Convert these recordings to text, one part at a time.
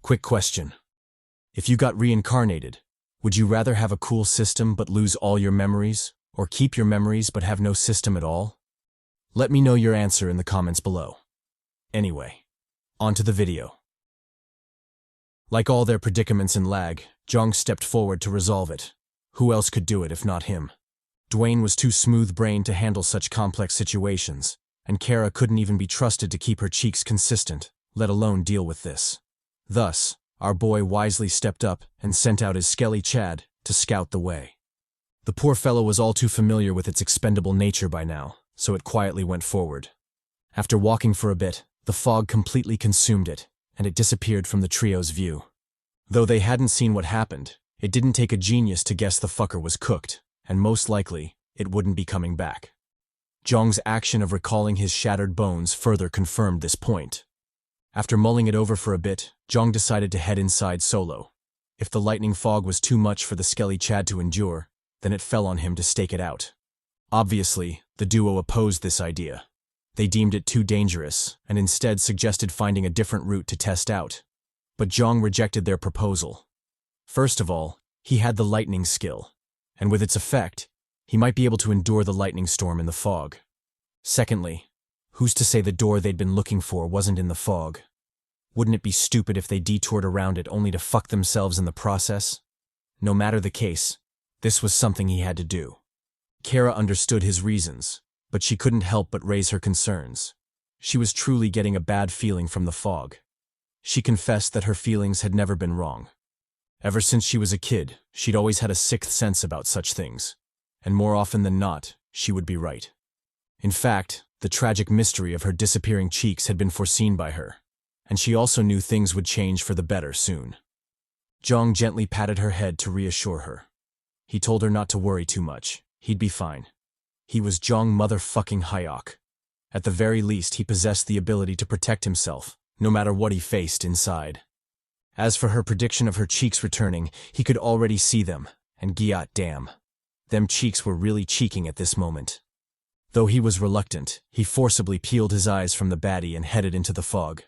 Quick question. If you got reincarnated, would you rather have a cool system but lose all your memories, or keep your memories but have no system at all? Let me know your answer in the comments below. Anyway, on to the video. Like all their predicaments in L.A.G, Jeong stepped forward to resolve it. Who else could do it if not him? Dwayne was too smooth-brained to handle such complex situations, and Kara couldn't even be trusted to keep her cheeks consistent, let alone deal with this. Thus, our boy wisely stepped up and sent out his skelly Chad to scout the way. The poor fellow was all too familiar with its expendable nature by now, so it quietly went forward. After walking for a bit, the fog completely consumed it, and it disappeared from the trio's view. Though they hadn't seen what happened, it didn't take a genius to guess the fucker was cooked, and most likely, it wouldn't be coming back. Jeong's action of recalling his shattered bones further confirmed this point. After mulling it over for a bit, Jeong decided to head inside solo. If the lightning fog was too much for the skelly Chad to endure, then it fell on him to stake it out. Obviously, the duo opposed this idea. They deemed it too dangerous, and instead suggested finding a different route to test out. But Jeong rejected their proposal. First of all, he had the lightning skill, and with its effect, he might be able to endure the lightning storm in the fog. Secondly, who's to say the door they'd been looking for wasn't in the fog? Wouldn't it be stupid if they detoured around it only to fuck themselves in the process? No matter the case, this was something he had to do. Kara understood his reasons, but she couldn't help but raise her concerns. She was truly getting a bad feeling from the fog. She confessed that her feelings had never been wrong. Ever since she was a kid, she'd always had a sixth sense about such things, and more often than not, she would be right. In fact, the tragic mystery of her disappearing cheeks had been foreseen by her, and she also knew things would change for the better soon. Jeong gently patted her head to reassure her. He told her not to worry too much. He'd be fine. He was Jeong motherfucking Hyeok. At the very least, he possessed the ability to protect himself, no matter what he faced inside. As for her prediction of her cheeks returning, he could already see them, and giat damn. Them cheeks were really cheeking at this moment. Though he was reluctant, he forcibly peeled his eyes from the baddie and headed into the fog.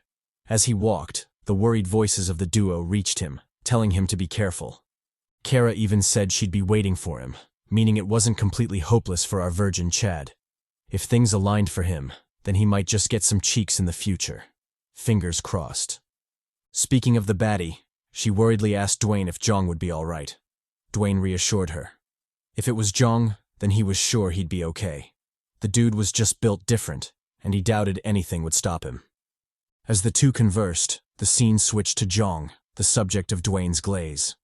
As he walked, the worried voices of the duo reached him, telling him to be careful. Kara even said she'd be waiting for him, meaning it wasn't completely hopeless for our virgin Chad. If things aligned for him, then he might just get some cheeks in the future. Fingers crossed. Speaking of the baddie, she worriedly asked Dwayne if Jeong would be alright. Dwayne reassured her. If it was Jeong, then he was sure he'd be okay. The dude was just built different, and he doubted anything would stop him. As the two conversed, the scene switched to Jeong, the subject of Dwayne's glaze.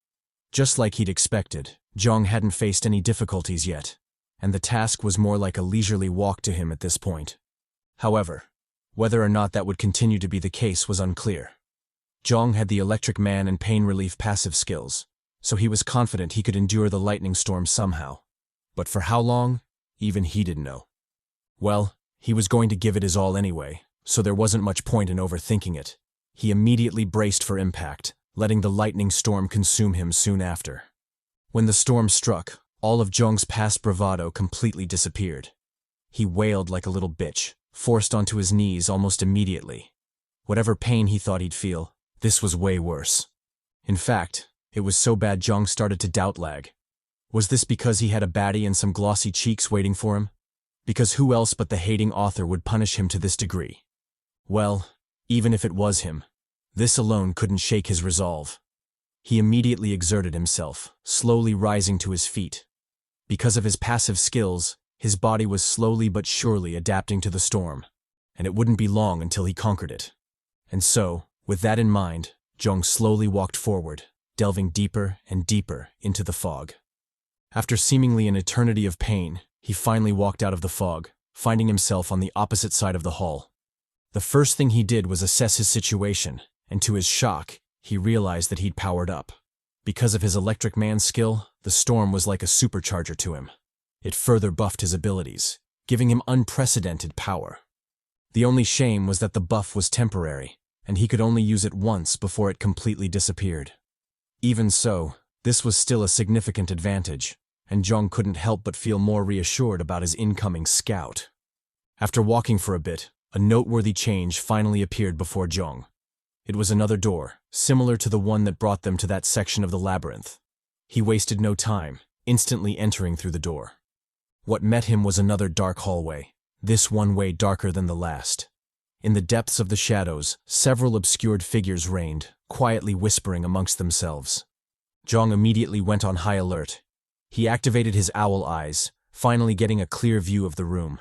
Just like he'd expected, Jeong hadn't faced any difficulties yet, and the task was more like a leisurely walk to him at this point. However, whether or not that would continue to be the case was unclear. Jeong had the electric man and pain relief passive skills, so he was confident he could endure the lightning storm somehow. But for how long, even he didn't know. Well, he was going to give it his all anyway, so there wasn't much point in overthinking it. He immediately braced for impact, letting the lightning storm consume him soon after. When the storm struck, all of Jeong's past bravado completely disappeared. He wailed like a little bitch, forced onto his knees almost immediately. Whatever pain he thought he'd feel, this was way worse. In fact, it was so bad Jeong started to doubt L.A.G. Was this because he had a baddie and some glossy cheeks waiting for him? Because who else but the hating author would punish him to this degree? Well, even if it was him, this alone couldn't shake his resolve. He immediately exerted himself, slowly rising to his feet. Because of his passive skills, his body was slowly but surely adapting to the storm, and it wouldn't be long until he conquered it. And so, with that in mind, Jeong slowly walked forward, delving deeper and deeper into the fog. After seemingly an eternity of pain, he finally walked out of the fog, finding himself on the opposite side of the hall. The first thing he did was assess his situation, and to his shock, he realized that he'd powered up. Because of his electric man skill, the storm was like a supercharger to him. It further buffed his abilities, giving him unprecedented power. The only shame was that the buff was temporary, and he could only use it once before it completely disappeared. Even so, this was still a significant advantage, and Jeong couldn't help but feel more reassured about his incoming scout. After walking for a bit, a noteworthy change finally appeared before Jeong. It was another door, similar to the one that brought them to that section of the labyrinth. He wasted no time, instantly entering through the door. What met him was another dark hallway, this one way darker than the last. In the depths of the shadows, several obscured figures reigned, quietly whispering amongst themselves. Jeong immediately went on high alert. He activated his owl eyes, finally getting a clear view of the room.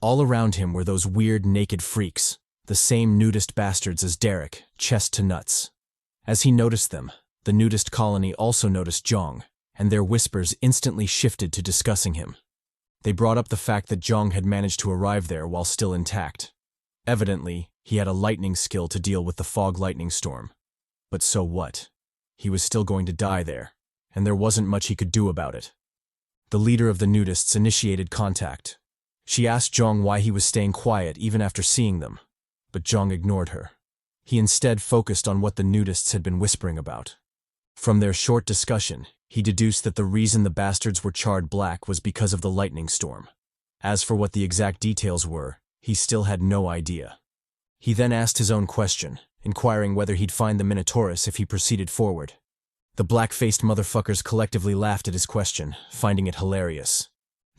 All around him were those weird naked freaks, the same nudist bastards as Derek, chest to nuts. As he noticed them, the nudist colony also noticed Jeong, and their whispers instantly shifted to discussing him. They brought up the fact that Jeong had managed to arrive there while still intact. Evidently, he had a lightning skill to deal with the fog lightning storm. But so what? He was still going to die there, and there wasn't much he could do about it. The leader of the nudists initiated contact. She asked Jeong why he was staying quiet even after seeing them, but Jeong ignored her. He instead focused on what the nudists had been whispering about. From their short discussion, he deduced that the reason the bastards were charred black was because of the lightning storm. As for what the exact details were, he still had no idea. He then asked his own question, inquiring whether he'd find the Minotaurus if he proceeded forward. The black-faced motherfuckers collectively laughed at his question, finding it hilarious.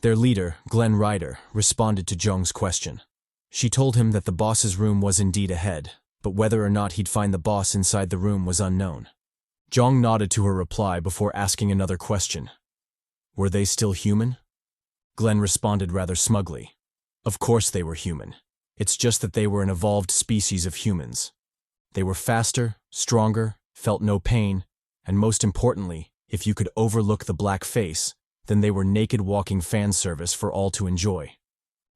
Their leader, Glenn Ryder, responded to Jeong's question. She told him that the boss's room was indeed ahead, but whether or not he'd find the boss inside the room was unknown. Jeong nodded to her reply before asking another question. Were they still human? Glenn responded rather smugly. Of course they were human. It's just that they were an evolved species of humans. They were faster, stronger, felt no pain, and most importantly, if you could overlook the black face, then they were naked walking fan service for all to enjoy.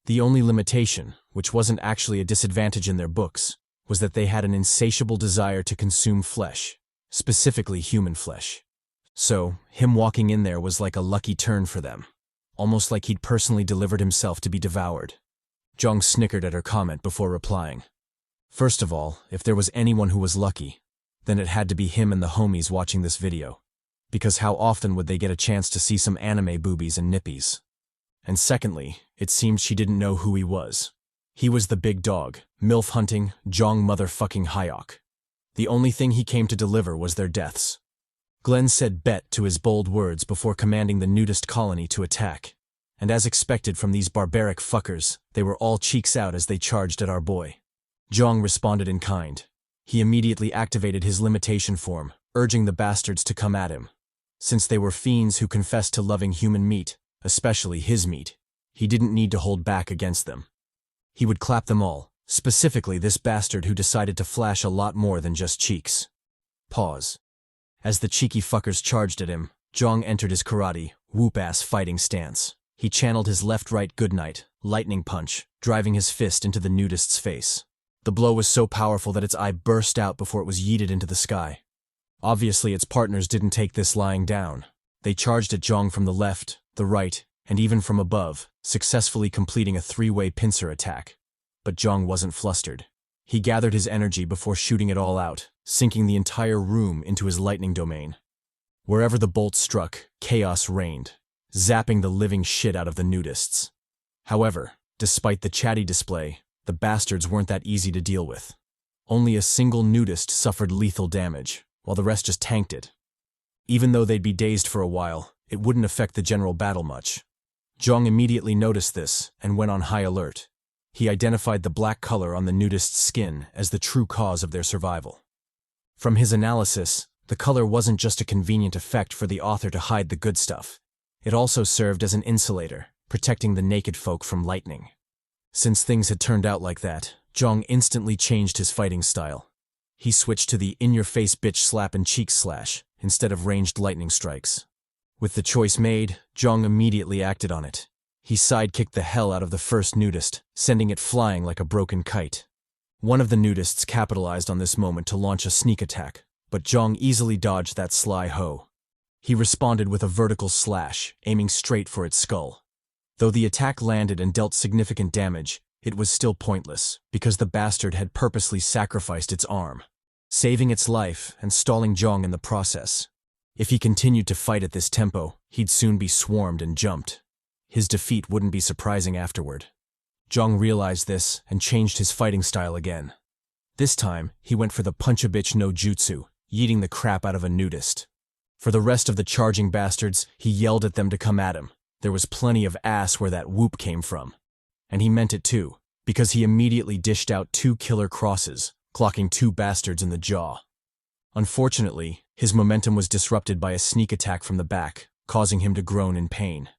The only limitation, which wasn't actually a disadvantage in their books, was that they had an insatiable desire to consume flesh, specifically human flesh. So, him walking in there was like a lucky turn for them, almost like he'd personally delivered himself to be devoured. Jeong snickered at her comment before replying. First of all, if there was anyone who was lucky, then it had to be him and the homies watching this video. Because how often would they get a chance to see some anime boobies and nippies? And secondly, it seemed she didn't know who he was. He was the big dog, MILF hunting, Jeong motherfucking Hyeok. The only thing he came to deliver was their deaths. Glenn said bet to his bold words before commanding the nudist colony to attack. And as expected from these barbaric fuckers, they were all cheeks out as they charged at our boy. Jeong responded in kind. He immediately activated his limitation form, urging the bastards to come at him. Since they were fiends who confessed to loving human meat, especially his meat, he didn't need to hold back against them. He would clap them all, specifically this bastard who decided to flash a lot more than just cheeks. Pause. As the cheeky fuckers charged at him, Jeong entered his karate, whoop-ass fighting stance. He channeled his left-right goodnight, lightning punch, driving his fist into the nudist's face. The blow was so powerful that its eye burst out before it was yeeted into the sky. Obviously, its partners didn't take this lying down. They charged at Jeong from the left, the right, and even from above, successfully completing a three-way pincer attack. But Jeong wasn't flustered. He gathered his energy before shooting it all out, sinking the entire room into his lightning domain. Wherever the bolt struck, chaos reigned, zapping the living shit out of the nudists. However, despite the CHADY display, the bastards weren't that easy to deal with. Only a single nudist suffered lethal damage, while the rest just tanked it. Even though they'd be dazed for a while, it wouldn't affect the general battle much. Jeong immediately noticed this and went on high alert. He identified the black color on the nudist's skin as the true cause of their survival. From his analysis, the color wasn't just a convenient effect for the author to hide the good stuff. It also served as an insulator, protecting the naked folk from lightning. Since things had turned out like that, Jeong instantly changed his fighting style. He switched to the in-your-face bitch slap and cheek slash, instead of ranged lightning strikes. With the choice made, Jeong immediately acted on it. He sidekicked the hell out of the first nudist, sending it flying like a broken kite. One of the nudists capitalized on this moment to launch a sneak attack, but Jeong easily dodged that sly hoe. He responded with a vertical slash, aiming straight for its skull. Though the attack landed and dealt significant damage, it was still pointless, because the bastard had purposely sacrificed its arm, saving its life and stalling Jeong in the process. If he continued to fight at this tempo, he'd soon be swarmed and jumped. His defeat wouldn't be surprising afterward. Jeong realized this and changed his fighting style again. This time, he went for the punch-a-bitch no jutsu, yeeting the crap out of a nudist. For the rest of the charging bastards, he yelled at them to come at him. There was plenty of ass where that whoop came from. And he meant it too, because he immediately dished out 2 killer crosses, clocking 2 bastards in the jaw. Unfortunately, his momentum was disrupted by a sneak attack from the back, causing him to groan in pain.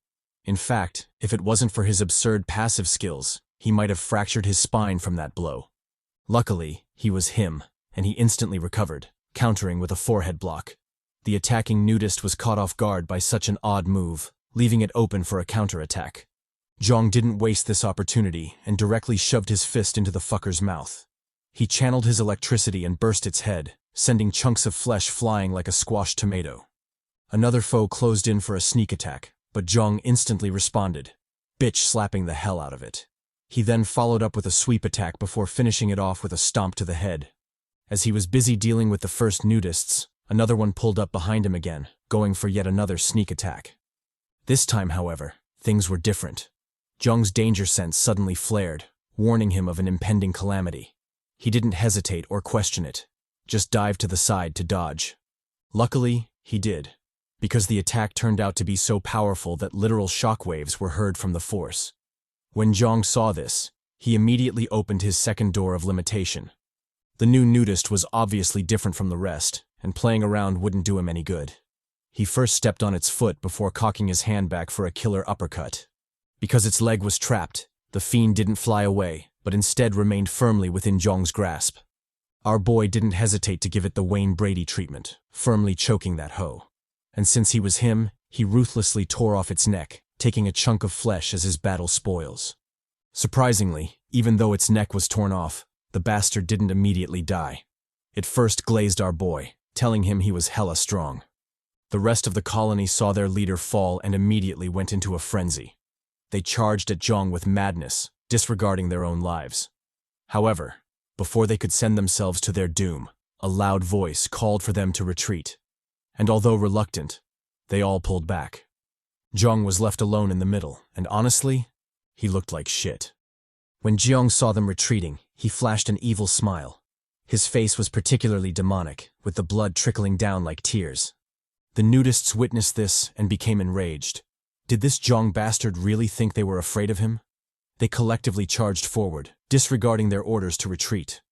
In fact, if it wasn't for his absurd passive skills, he might have fractured his spine from that blow. Luckily, he was him, and he instantly recovered, countering with a forehead block. The attacking nudist was caught off guard by such an odd move, leaving it open for a counterattack. Jeong didn't waste this opportunity and directly shoved his fist into the fucker's mouth. He channeled his electricity and burst its head, sending chunks of flesh flying like a squashed tomato. Another foe closed in for a sneak attack, but Jeong instantly responded, bitch slapping the hell out of it. He then followed up with a sweep attack before finishing it off with a stomp to the head. As he was busy dealing with the first nudists, another one pulled up behind him again, going for yet another sneak attack. This time, however, things were different. Jeong's danger sense suddenly flared, warning him of an impending calamity. He didn't hesitate or question it, just dived to the side to dodge. Luckily, he did, because the attack turned out to be so powerful that literal shockwaves were heard from the force. When Jeong saw this, he immediately opened his second door of limitation. The new nudist was obviously different from the rest, and playing around wouldn't do him any good. He first stepped on its foot before cocking his hand back for a killer uppercut. Because its leg was trapped, the fiend didn't fly away, but instead remained firmly within Jeong's grasp. Our boy didn't hesitate to give it the Wayne Brady treatment, firmly choking that hoe. And since he was him, he ruthlessly tore off its neck, taking a chunk of flesh as his battle spoils. Surprisingly, even though its neck was torn off, the bastard didn't immediately die. It first glazed our boy, telling him he was hella strong. The rest of the colony saw their leader fall and immediately went into a frenzy. They charged at Jeong with madness, disregarding their own lives. However, before they could send themselves to their doom, a loud voice called for them to retreat. And although reluctant, they all pulled back. Jeong was left alone in the middle, and honestly, he looked like shit. When Jeong saw them retreating, he flashed an evil smile. His face was particularly demonic, with the blood trickling down like tears. The nudists witnessed this and became enraged. Did this Jeong bastard really think they were afraid of him? They collectively charged forward, disregarding their orders to retreat.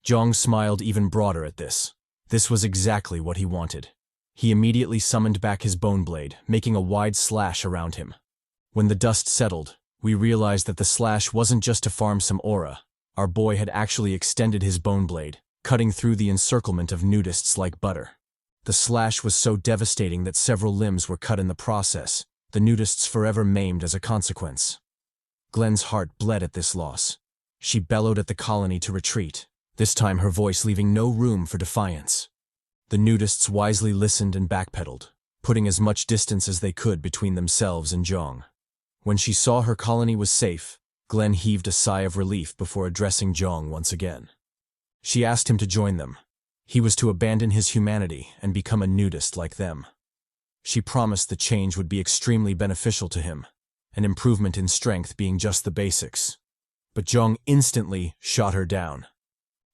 Jeong smiled even broader at this. This was exactly what he wanted. He immediately summoned back his bone blade, making a wide slash around him. When the dust settled, we realized that the slash wasn't just to farm some aura. Our boy had actually extended his bone blade, cutting through the encirclement of nudists like butter. The slash was so devastating that several limbs were cut in the process, the nudists forever maimed as a consequence. Glen's heart bled at this loss. She bellowed at the colony to retreat, this time her voice leaving no room for defiance. The nudists wisely listened and backpedaled, putting as much distance as they could between themselves and Jeong. When she saw her colony was safe, Glen heaved a sigh of relief before addressing Jeong once again. She asked him to join them. He was to abandon his humanity and become a nudist like them. She promised the change would be extremely beneficial to him, an improvement in strength being just the basics. But Jeong instantly shot her down.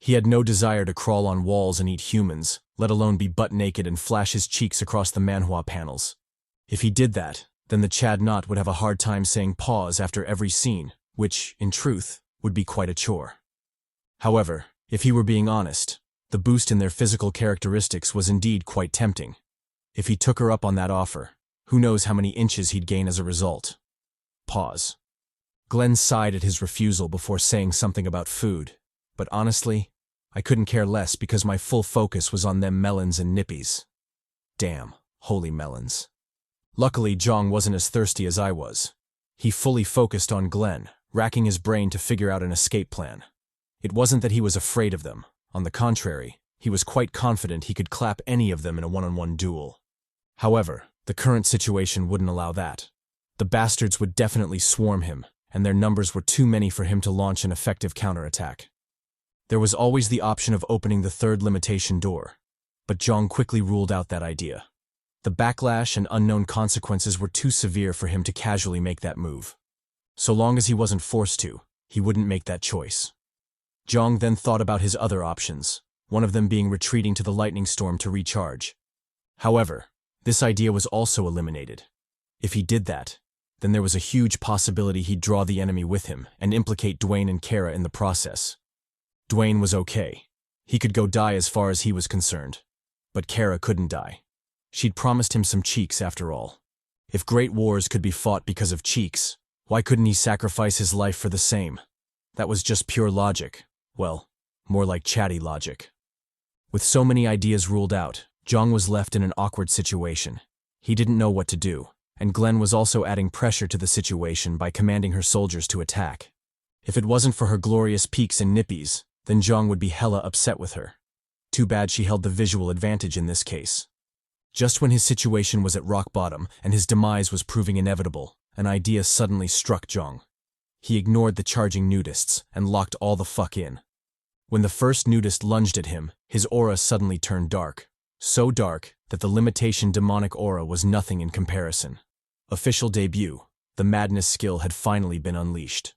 He had no desire to crawl on walls and eat humans, let alone be butt naked and flash his cheeks across the manhwa panels. If he did that, then the Chad Not would have a hard time saying pause after every scene, which, in truth, would be quite a chore. However, if he were being honest, the boost in their physical characteristics was indeed quite tempting. If he took her up on that offer, who knows how many inches he'd gain as a result. Pause. Glen sighed at his refusal before saying something about food, but honestly, I couldn't care less because my full focus was on them melons and nippies. Damn, holy melons. Luckily, Jeong wasn't as thirsty as I was. He fully focused on Glen, racking his brain to figure out an escape plan. It wasn't that he was afraid of them. On the contrary, he was quite confident he could clap any of them in a one-on-one duel. However, the current situation wouldn't allow that. The bastards would definitely swarm him, and their numbers were too many for him to launch an effective counterattack. There was always the option of opening the third limitation door, but Jeong quickly ruled out that idea. The backlash and unknown consequences were too severe for him to casually make that move. So long as he wasn't forced to, he wouldn't make that choice. Jeong then thought about his other options, one of them being retreating to the lightning storm to recharge. However, this idea was also eliminated. If he did that, then there was a huge possibility he'd draw the enemy with him and implicate Dwayne and Kara in the process. Dwayne was okay. He could go die as far as he was concerned. But Kara couldn't die. She'd promised him some cheeks after all. If great wars could be fought because of cheeks, why couldn't he sacrifice his life for the same? That was just pure logic. Well, more like CHADY logic. With so many ideas ruled out, Jeong was left in an awkward situation. He didn't know what to do, and Glenn was also adding pressure to the situation by commanding her soldiers to attack. If it wasn't for her glorious peaks and nippies, then Jeong would be hella upset with her. Too bad she held the visual advantage in this case. Just when his situation was at rock bottom and his demise was proving inevitable, an idea suddenly struck Jeong. He ignored the charging nudists and locked all the fuck in. When the first nudist lunged at him, his aura suddenly turned dark. So dark that the limitation demonic aura was nothing in comparison. Official debut, the madness skill had finally been unleashed.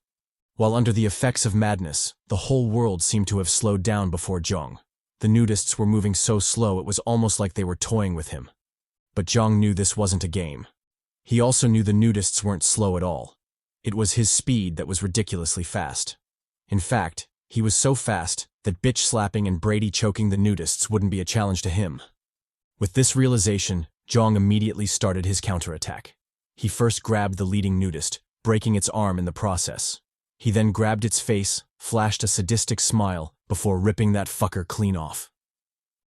While under the effects of madness, the whole world seemed to have slowed down before Jeong. The nudists were moving so slow it was almost like they were toying with him. But Jeong knew this wasn't a game. He also knew the nudists weren't slow at all. It was his speed that was ridiculously fast. In fact, he was so fast that bitch slapping and Brady choking the nudists wouldn't be a challenge to him. With this realization, Jeong immediately started his counterattack. He first grabbed the leading nudist, breaking its arm in the process. He then grabbed its face, flashed a sadistic smile, before ripping that fucker clean off.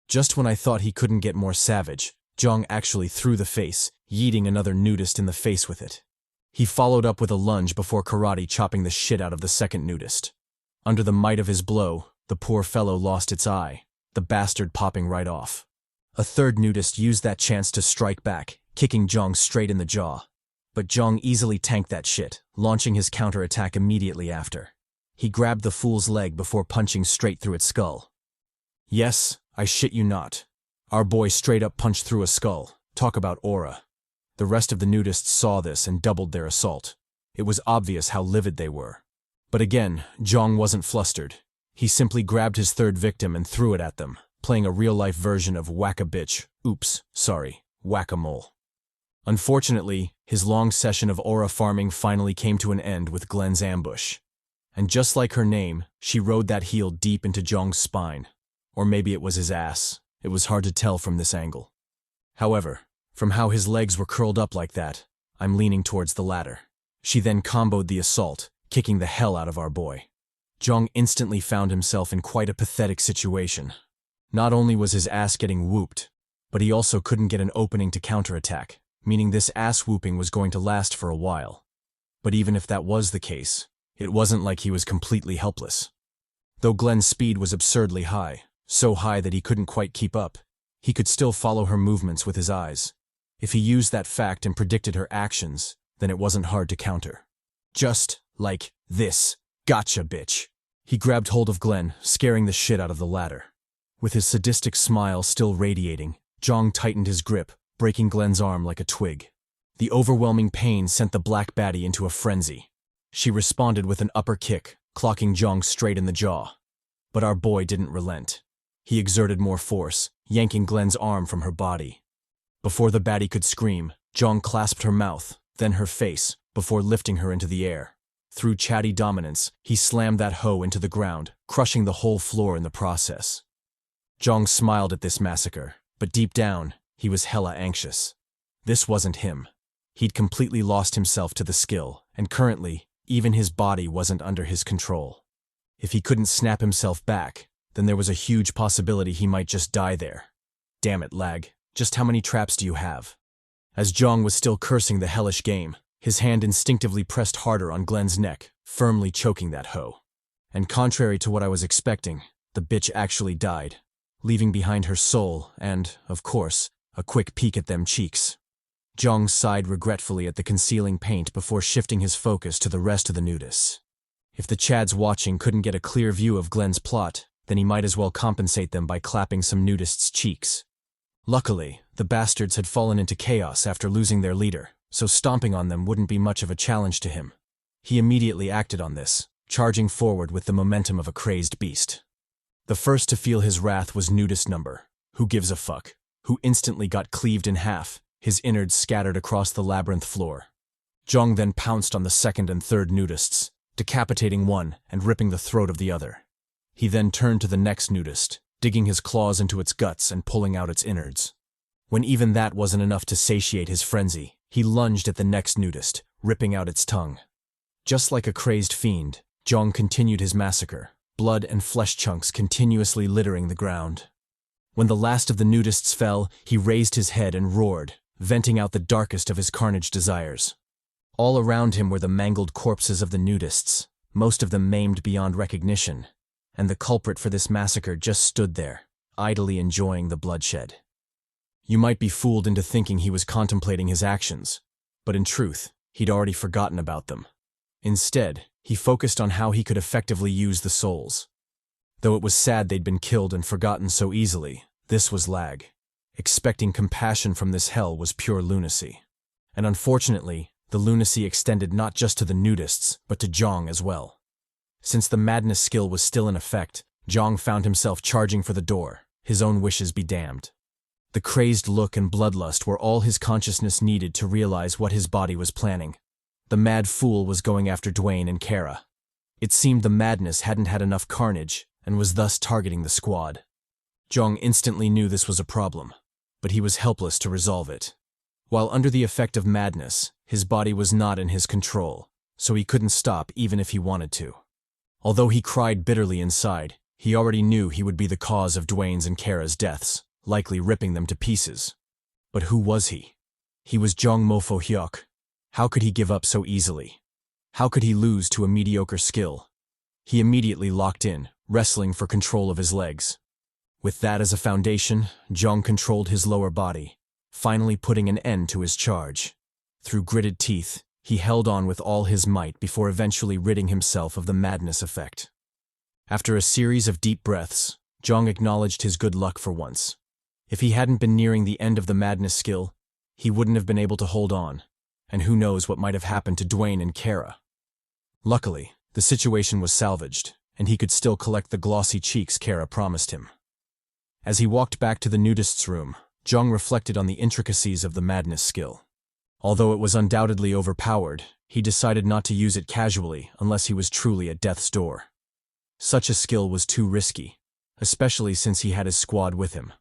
Just when I thought he couldn't get more savage, Jeong actually threw the face, yeeting another nudist in the face with it. He followed up with a lunge before karate chopping the shit out of the second nudist. Under the might of his blow, the poor fellow lost its eye, the bastard popping right off. A third nudist used that chance to strike back, kicking Jeong straight in the jaw. But Jeong easily tanked that shit, launching his counterattack immediately after. He grabbed the fool's leg before punching straight through its skull. Yes, I shit you not. Our boy straight up punched through a skull. Talk about aura. The rest of the nudists saw this and doubled their assault. It was obvious how livid they were. But again, Jeong wasn't flustered. He simply grabbed his third victim and threw it at them, playing a real-life version of whack-a-bitch, whack-a-mole. Unfortunately, his long session of aura farming finally came to an end with Glenn's ambush. And just like her name, she rode that heel deep into Jeong's spine. Or maybe it was his ass. It was hard to tell from this angle. However, from how his legs were curled up like that, I'm leaning towards the latter. She then comboed the assault, kicking the hell out of our boy. Jeong instantly found himself in quite a pathetic situation. Not only was his ass getting whooped, but he also couldn't get an opening to counterattack, meaning this ass whooping was going to last for a while. But even if that was the case, it wasn't like he was completely helpless. Though Glenn's speed was absurdly high, so high that he couldn't quite keep up, he could still follow her movements with his eyes. If he used that fact and predicted her actions, then it wasn't hard to counter. Just like this. Gotcha, bitch. He grabbed hold of Glenn, scaring the shit out of the latter. With his sadistic smile still radiating, Jeong tightened his grip, breaking Glenn's arm like a twig. The overwhelming pain sent the black baddie into a frenzy. She responded with an upper kick, clocking Jeong straight in the jaw. But our boy didn't relent. He exerted more force, yanking Glenn's arm from her body. Before the baddie could scream, Jeong clasped her mouth, then her face, before lifting her into the air. Through CHADY dominance, he slammed that hoe into the ground, crushing the whole floor in the process. Jeong smiled at this massacre, but deep down, he was hella anxious. This wasn't him. He'd completely lost himself to the skill, and currently, even his body wasn't under his control. If he couldn't snap himself back, then there was a huge possibility he might just die there. Damn it, Lag, just how many traps do you have? As Jeong was still cursing the hellish game, his hand instinctively pressed harder on Glenn's neck, firmly choking that hoe. And contrary to what I was expecting, the bitch actually died, leaving behind her soul and, of course, a quick peek at them cheeks. Jeong sighed regretfully at the concealing paint before shifting his focus to the rest of the nudists. If the Chads watching couldn't get a clear view of Glenn's plot, then he might as well compensate them by clapping some nudists' cheeks. Luckily, the bastards had fallen into chaos after losing their leader, so stomping on them wouldn't be much of a challenge to him. He immediately acted on this, charging forward with the momentum of a crazed beast. The first to feel his wrath was nudist number, who gives a fuck, who instantly got cleaved in half, his innards scattered across the labyrinth floor. Jeong then pounced on the second and third nudists, decapitating one and ripping the throat of the other. He then turned to the next nudist, digging his claws into its guts and pulling out its innards. When even that wasn't enough to satiate his frenzy, he lunged at the next nudist, ripping out its tongue. Just like a crazed fiend, Jeong continued his massacre, blood and flesh chunks continuously littering the ground. When the last of the nudists fell, he raised his head and roared, venting out the darkest of his carnage desires. All around him were the mangled corpses of the nudists, most of them maimed beyond recognition, and the culprit for this massacre just stood there, idly enjoying the bloodshed. You might be fooled into thinking he was contemplating his actions, but in truth, he'd already forgotten about them. Instead, he focused on how he could effectively use the souls. Though it was sad they'd been killed and forgotten so easily, this was L.A.G. Expecting compassion from this hell was pure lunacy. And unfortunately, the lunacy extended not just to the nudists, but to Jeong as well. Since the madness skill was still in effect, Jeong found himself charging for the door, his own wishes be damned. The crazed look and bloodlust were all his consciousness needed to realize what his body was planning. The mad fool was going after Dwayne and Kara. It seemed the madness hadn't had enough carnage and was thus targeting the squad. Jeong instantly knew this was a problem, but he was helpless to resolve it. While under the effect of madness, his body was not in his control, so he couldn't stop even if he wanted to. Although he cried bitterly inside, he already knew he would be the cause of Dwayne's and Kara's deaths, likely ripping them to pieces. But who was he? He was Jeong Hyeok. How could he give up so easily? How could he lose to a mediocre skill? He immediately locked in, wrestling for control of his legs. With that as a foundation, Jeong controlled his lower body, finally putting an end to his charge. Through gritted teeth, he held on with all his might before eventually ridding himself of the madness effect. After a series of deep breaths, Jeong acknowledged his good luck for once. If he hadn't been nearing the end of the madness skill, he wouldn't have been able to hold on, and who knows what might have happened to Dwayne and Kara. Luckily, the situation was salvaged, and he could still collect the glossy cheeks Kara promised him. As he walked back to the nudist's room, Jeong reflected on the intricacies of the madness skill. Although it was undoubtedly overpowered, he decided not to use it casually unless he was truly at death's door. Such a skill was too risky, especially since he had his squad with him.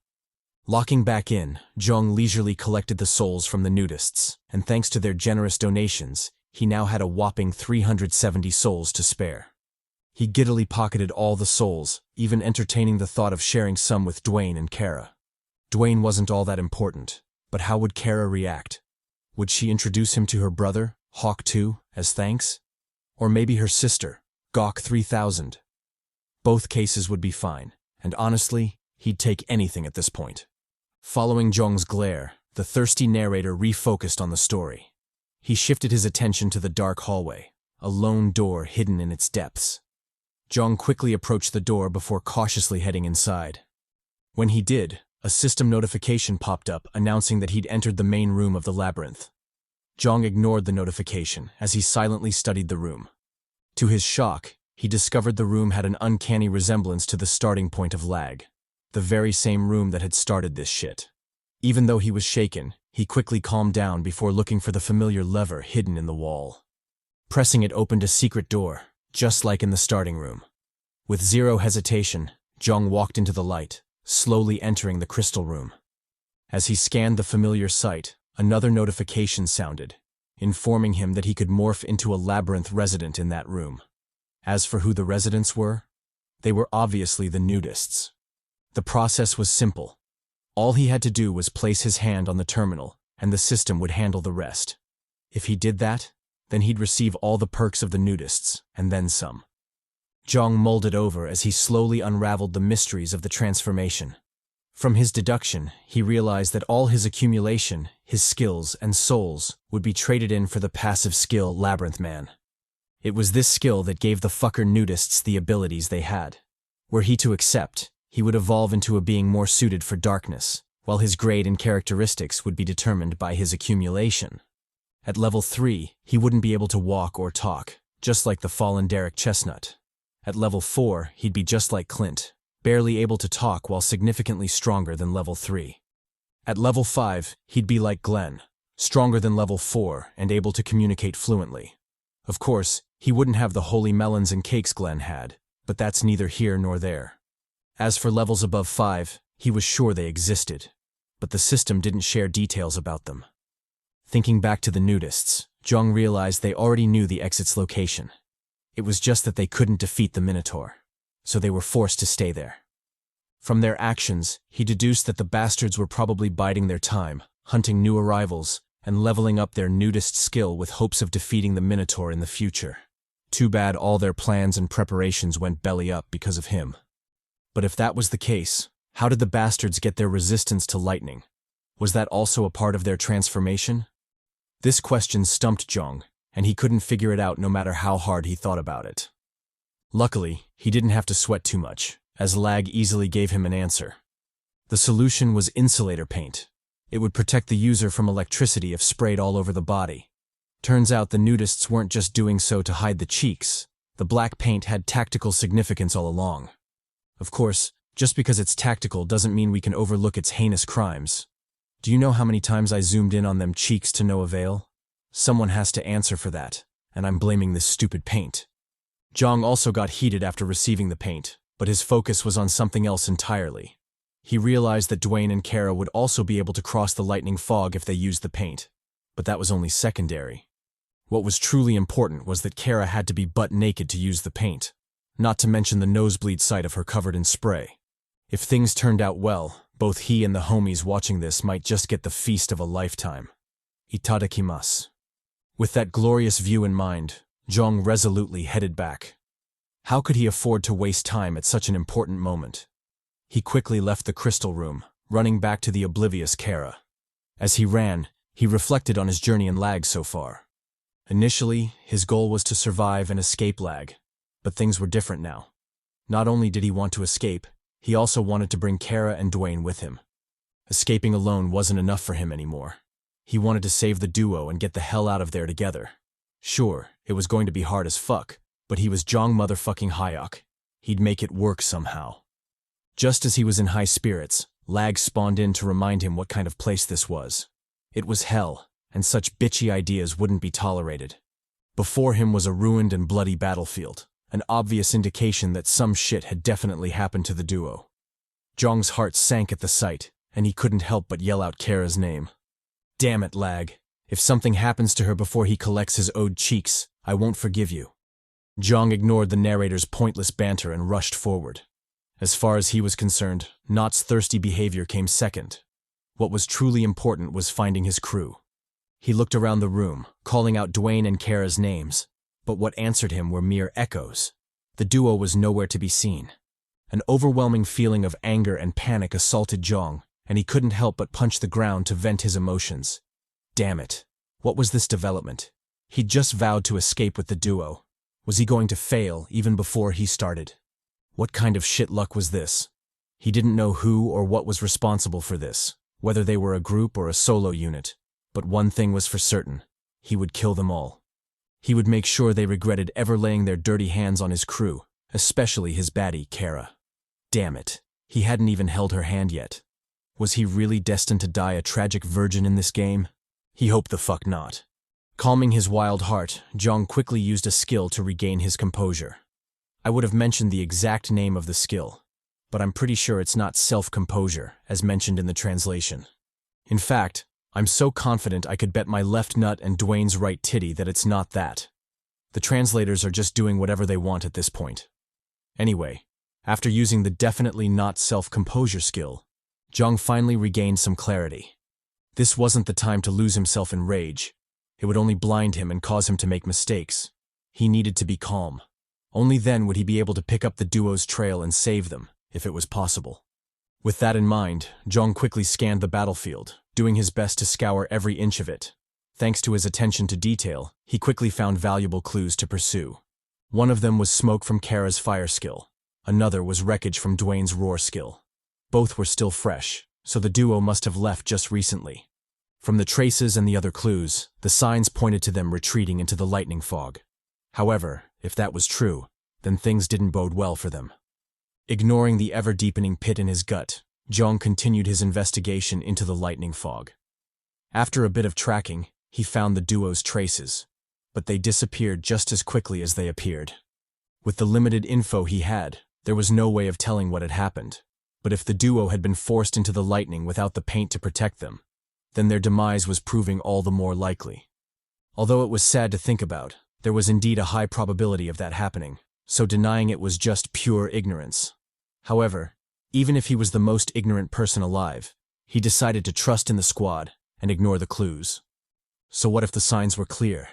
Locking back in, Jeong leisurely collected the souls from the nudists, and thanks to their generous donations, he now had a whopping 370 souls to spare. He giddily pocketed all the souls, even entertaining the thought of sharing some with Dwayne and Kara. Dwayne wasn't all that important, but how would Kara react? Would she introduce him to her brother, Hawk 2, as thanks? Or maybe her sister, Gawk 3000? Both cases would be fine, and honestly, he'd take anything at this point. Following Jeong's glare, the thirsty narrator refocused on the story. He shifted his attention to the dark hallway, a lone door hidden in its depths. Jeong quickly approached the door before cautiously heading inside. When he did, a system notification popped up announcing that he'd entered the main room of the labyrinth. Jeong ignored the notification as he silently studied the room. To his shock, he discovered the room had an uncanny resemblance to the starting point of L.A.G, the very same room that had started this shit. Even though he was shaken, he quickly calmed down before looking for the familiar lever hidden in the wall. Pressing it opened a secret door, just like in the starting room. With zero hesitation, Jeong walked into the light, slowly entering the crystal room. As he scanned the familiar sight, another notification sounded, informing him that he could morph into a labyrinth resident in that room. As for who the residents were, they were obviously the nudists. The process was simple. All he had to do was place his hand on the terminal, and the system would handle the rest. If he did that, then he'd receive all the perks of the nudists, and then some. Jeong mulled it over as he slowly unraveled the mysteries of the transformation. From his deduction, he realized that all his accumulation, his skills, and souls would be traded in for the passive skill Labyrinth Man. It was this skill that gave the fucker nudists the abilities they had. Were he to accept, he would evolve into a being more suited for darkness, while his grade and characteristics would be determined by his accumulation. At level 3, he wouldn't be able to walk or talk, just like the fallen Derek Chestnut. At level 4, he'd be just like Clint, barely able to talk while significantly stronger than level 3. At level 5, he'd be like Glenn, stronger than level 4 and able to communicate fluently. Of course, he wouldn't have the holy melons and cakes Glenn had, but that's neither here nor there. As for levels above 5, he was sure they existed, but the system didn't share details about them. Thinking back to the nudists, Jeong realized they already knew the exit's location. It was just that they couldn't defeat the Minotaur, so they were forced to stay there. From their actions, he deduced that the bastards were probably biding their time, hunting new arrivals, and leveling up their nudist skill with hopes of defeating the Minotaur in the future. Too bad all their plans and preparations went belly up because of him. But if that was the case, how did the bastards get their resistance to lightning? Was that also a part of their transformation? This question stumped Jeong, and he couldn't figure it out no matter how hard he thought about it. Luckily, he didn't have to sweat too much, as L.A.G easily gave him an answer. The solution was insulator paint. It would protect the user from electricity if sprayed all over the body. Turns out the nudists weren't just doing so to hide the cheeks. The black paint had tactical significance all along. Of course, just because it's tactical doesn't mean we can overlook its heinous crimes. Do you know how many times I zoomed in on them cheeks to no avail? Someone has to answer for that, and I'm blaming this stupid paint. Jeong also got heated after receiving the paint, but his focus was on something else entirely. He realized that Dwayne and Kara would also be able to cross the lightning fog if they used the paint, but that was only secondary. What was truly important was that Kara had to be butt naked to use the paint, not to mention the nosebleed sight of her covered in spray. If things turned out well, both he and the homies watching this might just get the feast of a lifetime. Itadakimasu. With that glorious view in mind, Jeong resolutely headed back. How could he afford to waste time at such an important moment? He quickly left the crystal room, running back to the oblivious Kara. As he ran, he reflected on his journey in L.A.G so far. Initially, his goal was to survive and escape L.A.G, but things were different now. Not only did he want to escape, he also wanted to bring Kara and Dwayne with him. Escaping alone wasn't enough for him anymore. He wanted to save the duo and get the hell out of there together. Sure, it was going to be hard as fuck, but he was Jeong motherfucking Hyeok. He'd make it work somehow. Just as he was in high spirits, L.A.G spawned in to remind him what kind of place this was. It was hell, and such bitchy ideas wouldn't be tolerated. Before him was a ruined and bloody battlefield, an obvious indication that some shit had definitely happened to the duo. Jeong's heart sank at the sight, and he couldn't help but yell out Kara's name. Damn it, L.A.G. If something happens to her before he collects his owed cheeks, I won't forgive you. Jeong ignored the narrator's pointless banter and rushed forward. As far as he was concerned, Not's thirsty behavior came second. What was truly important was finding his crew. He looked around the room, calling out Dwayne and Kara's names, but what answered him were mere echoes. The duo was nowhere to be seen. An overwhelming feeling of anger and panic assaulted Jeong, and he couldn't help but punch the ground to vent his emotions. Damn it. What was this development? He'd just vowed to escape with the duo. Was he going to fail even before he started? What kind of shit luck was this? He didn't know who or what was responsible for this, whether they were a group or a solo unit. But one thing was for certain. He would kill them all. He would make sure they regretted ever laying their dirty hands on his crew, especially his baddie, Kara. Damn it. He hadn't even held her hand yet. Was he really destined to die a tragic virgin in this game? He hoped the fuck not. Calming his wild heart, Jeong quickly used a skill to regain his composure. I would have mentioned the exact name of the skill, but I'm pretty sure it's not self-composure, as mentioned in the translation. In fact, I'm so confident I could bet my left nut and Dwayne's right titty that it's not that. The translators are just doing whatever they want at this point. Anyway, after using the definitely not self-composure skill, Jeong finally regained some clarity. This wasn't the time to lose himself in rage. It would only blind him and cause him to make mistakes. He needed to be calm. Only then would he be able to pick up the duo's trail and save them, if it was possible. With that in mind, Jeong quickly scanned the battlefield, doing his best to scour every inch of it. Thanks to his attention to detail, he quickly found valuable clues to pursue. One of them was smoke from Kara's fire skill. Another was wreckage from Dwayne's roar skill. Both were still fresh, so the duo must have left just recently. From the traces and the other clues, the signs pointed to them retreating into the lightning fog. However, if that was true, then things didn't bode well for them. Ignoring the ever-deepening pit in his gut, Jeong continued his investigation into the lightning fog. After a bit of tracking, he found the duo's traces, but they disappeared just as quickly as they appeared. With the limited info he had, there was no way of telling what had happened, but if the duo had been forced into the lightning without the paint to protect them, then their demise was proving all the more likely. Although it was sad to think about, there was indeed a high probability of that happening, so denying it was just pure ignorance. However, even if he was the most ignorant person alive, he decided to trust in the squad and ignore the clues. So what if the signs were clear?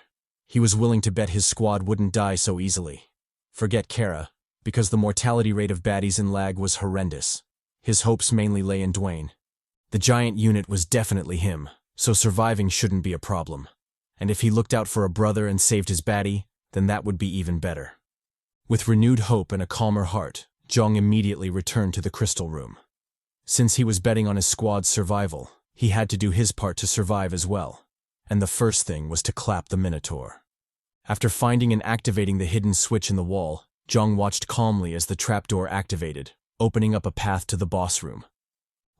He was willing to bet his squad wouldn't die so easily. Forget Kara, because the mortality rate of baddies in L.A.G was horrendous. His hopes mainly lay in Dwayne. The giant unit was definitely him, so surviving shouldn't be a problem. And if he looked out for a brother and saved his baddie, then that would be even better. With renewed hope and a calmer heart, Jeong immediately returned to the crystal room. Since he was betting on his squad's survival, he had to do his part to survive as well. And the first thing was to clap the Minotaur. After finding and activating the hidden switch in the wall, Jeong watched calmly as the trapdoor activated, opening up a path to the boss room.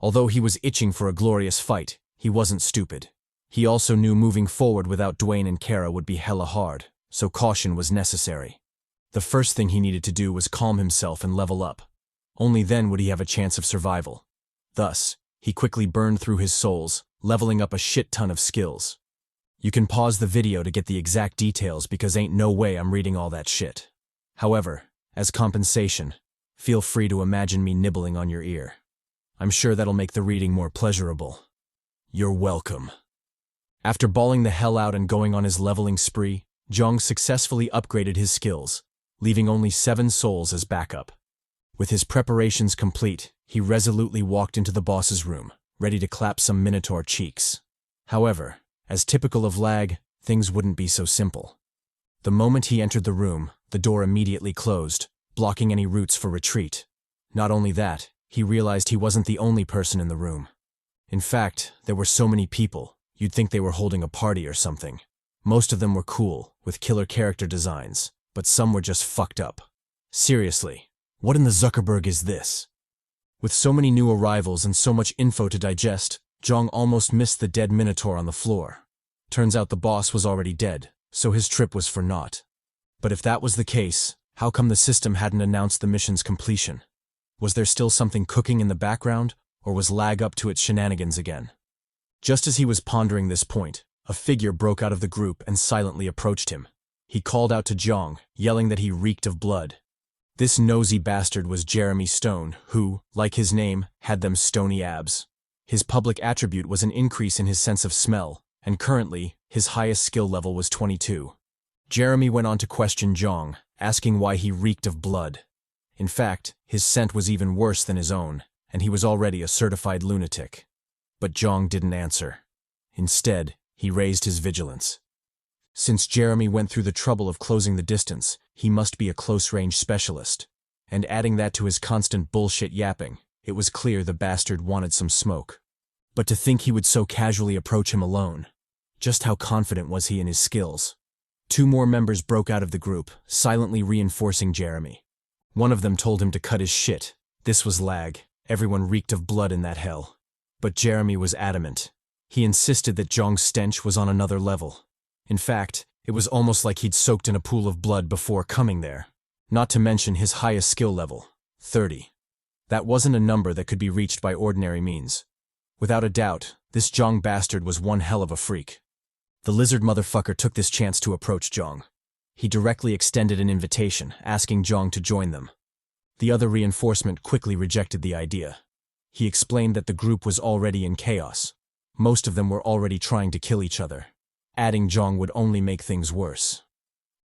Although he was itching for a glorious fight, he wasn't stupid. He also knew moving forward without Dwayne and Kara would be hella hard, so caution was necessary. The first thing he needed to do was calm himself and level up. Only then would he have a chance of survival. Thus, he quickly burned through his souls, leveling up a shit ton of skills. You can pause the video to get the exact details because ain't no way I'm reading all that shit. However, as compensation, feel free to imagine me nibbling on your ear. I'm sure that'll make the reading more pleasurable. You're welcome. After bawling the hell out and going on his leveling spree, Jeong successfully upgraded his skills, leaving only 7 souls as backup. With his preparations complete, he resolutely walked into the boss's room, ready to clap some Minotaur cheeks. However, as typical of L.A.G, things wouldn't be so simple. The moment he entered the room, the door immediately closed, blocking any routes for retreat. Not only that, he realized he wasn't the only person in the room. In fact, there were so many people, you'd think they were holding a party or something. Most of them were cool, with killer character designs, but some were just fucked up. Seriously, what in the Zuckerberg is this? With so many new arrivals and so much info to digest, Jeong almost missed the dead Minotaur on the floor. Turns out the boss was already dead, so his trip was for naught. But if that was the case, how come the system hadn't announced the mission's completion? Was there still something cooking in the background, or was L.A.G up to its shenanigans again? Just as he was pondering this point, a figure broke out of the group and silently approached him. He called out to Jeong, yelling that he reeked of blood. This nosy bastard was Jeremy Stone, who, like his name, had them stony abs. His public attribute was an increase in his sense of smell, and currently, his highest skill level was 22. Jeremy went on to question Jeong, asking why he reeked of blood. In fact, his scent was even worse than his own, and he was already a certified lunatic. But Jeong didn't answer. Instead, he raised his vigilance. Since Jeremy went through the trouble of closing the distance, he must be a close-range specialist. And adding that to his constant bullshit yapping, it was clear the bastard wanted some smoke. But to think he would so casually approach him alone. Just how confident was he in his skills? 2 more members broke out of the group, silently reinforcing Jeremy. One of them told him to cut his shit. This was L.A.G. Everyone reeked of blood in that hell. But Jeremy was adamant. He insisted that Jeong's stench was on another level. In fact, it was almost like he'd soaked in a pool of blood before coming there. Not to mention his highest skill level, 30. That wasn't a number that could be reached by ordinary means. Without a doubt, this Jeong bastard was one hell of a freak. The lizard motherfucker took this chance to approach Jeong. He directly extended an invitation, asking Jeong to join them. The other reinforcement quickly rejected the idea. He explained that the group was already in chaos. Most of them were already trying to kill each other. Adding Jeong would only make things worse.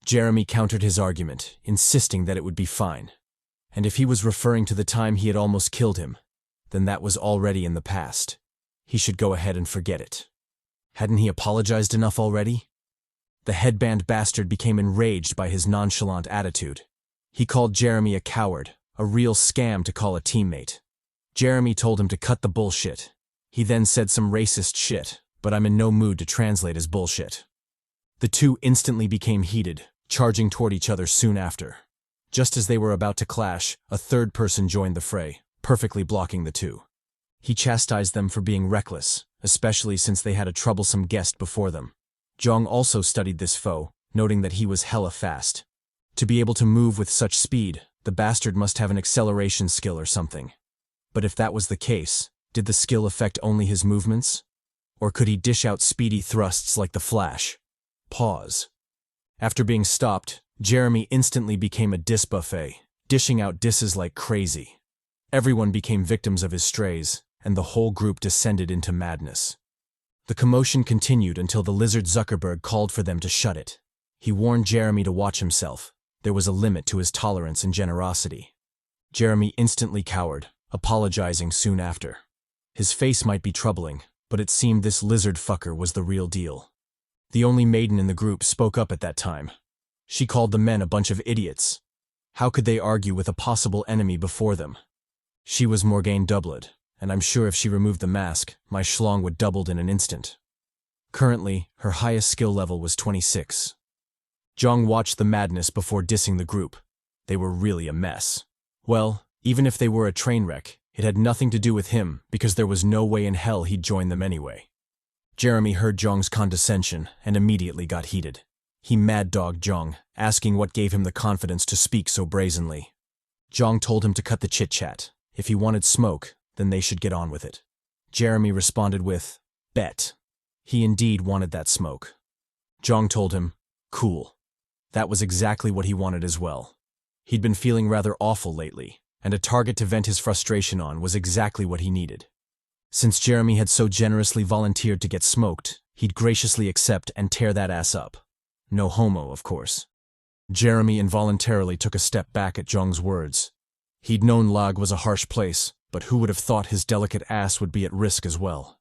Jeremy countered his argument, insisting that it would be fine. And if he was referring to the time he had almost killed him, then that was already in the past. He should go ahead and forget it. Hadn't he apologized enough already? The headband bastard became enraged by his nonchalant attitude. He called Jeremy a coward, a real scam to call a teammate. Jeremy told him to cut the bullshit. He then said some racist shit, but I'm in no mood to translate as bullshit. The two instantly became heated, charging toward each other soon after. Just as they were about to clash, a third person joined the fray, perfectly blocking the two. He chastised them for being reckless, especially since they had a troublesome guest before them. Jeong also studied this foe, noting that he was hella fast. To be able to move with such speed, the bastard must have an acceleration skill or something. But if that was the case, did the skill affect only his movements? Or could he dish out speedy thrusts like the Flash? Pause. After being stopped, Jeremy instantly became a diss buffet, dishing out disses like crazy. Everyone became victims of his strays, and the whole group descended into madness. The commotion continued until the lizard Zuckerberg called for them to shut it. He warned Jeremy to watch himself. There was a limit to his tolerance and generosity. Jeremy instantly cowered, apologizing soon after. His face might be troubling, but it seemed this lizard fucker was the real deal. The only maiden in the group spoke up at that time. She called the men a bunch of idiots. How could they argue with a possible enemy before them? She was Morgane Doubled, and I'm sure if she removed the mask, my schlong would doubled in an instant. Currently, her highest skill level was 26. Jeong watched the madness before dissing the group. They were really a mess. Well, even if they were a train wreck, it had nothing to do with him because there was no way in hell he'd join them anyway. Jeremy heard Jeong's condescension and immediately got heated. He mad-dogged Jeong, asking what gave him the confidence to speak so brazenly. Jeong told him to cut the chit-chat. If he wanted smoke, then they should get on with it. Jeremy responded with, bet. He indeed wanted that smoke. Jeong told him, cool. That was exactly what he wanted as well. He'd been feeling rather awful lately, and a target to vent his frustration on was exactly what he needed. Since Jeremy had so generously volunteered to get smoked, he'd graciously accept and tear that ass up. No homo, of course. Jeremy involuntarily took a step back at Jeong's words. He'd known L.A.G was a harsh place, but who would have thought his delicate ass would be at risk as well?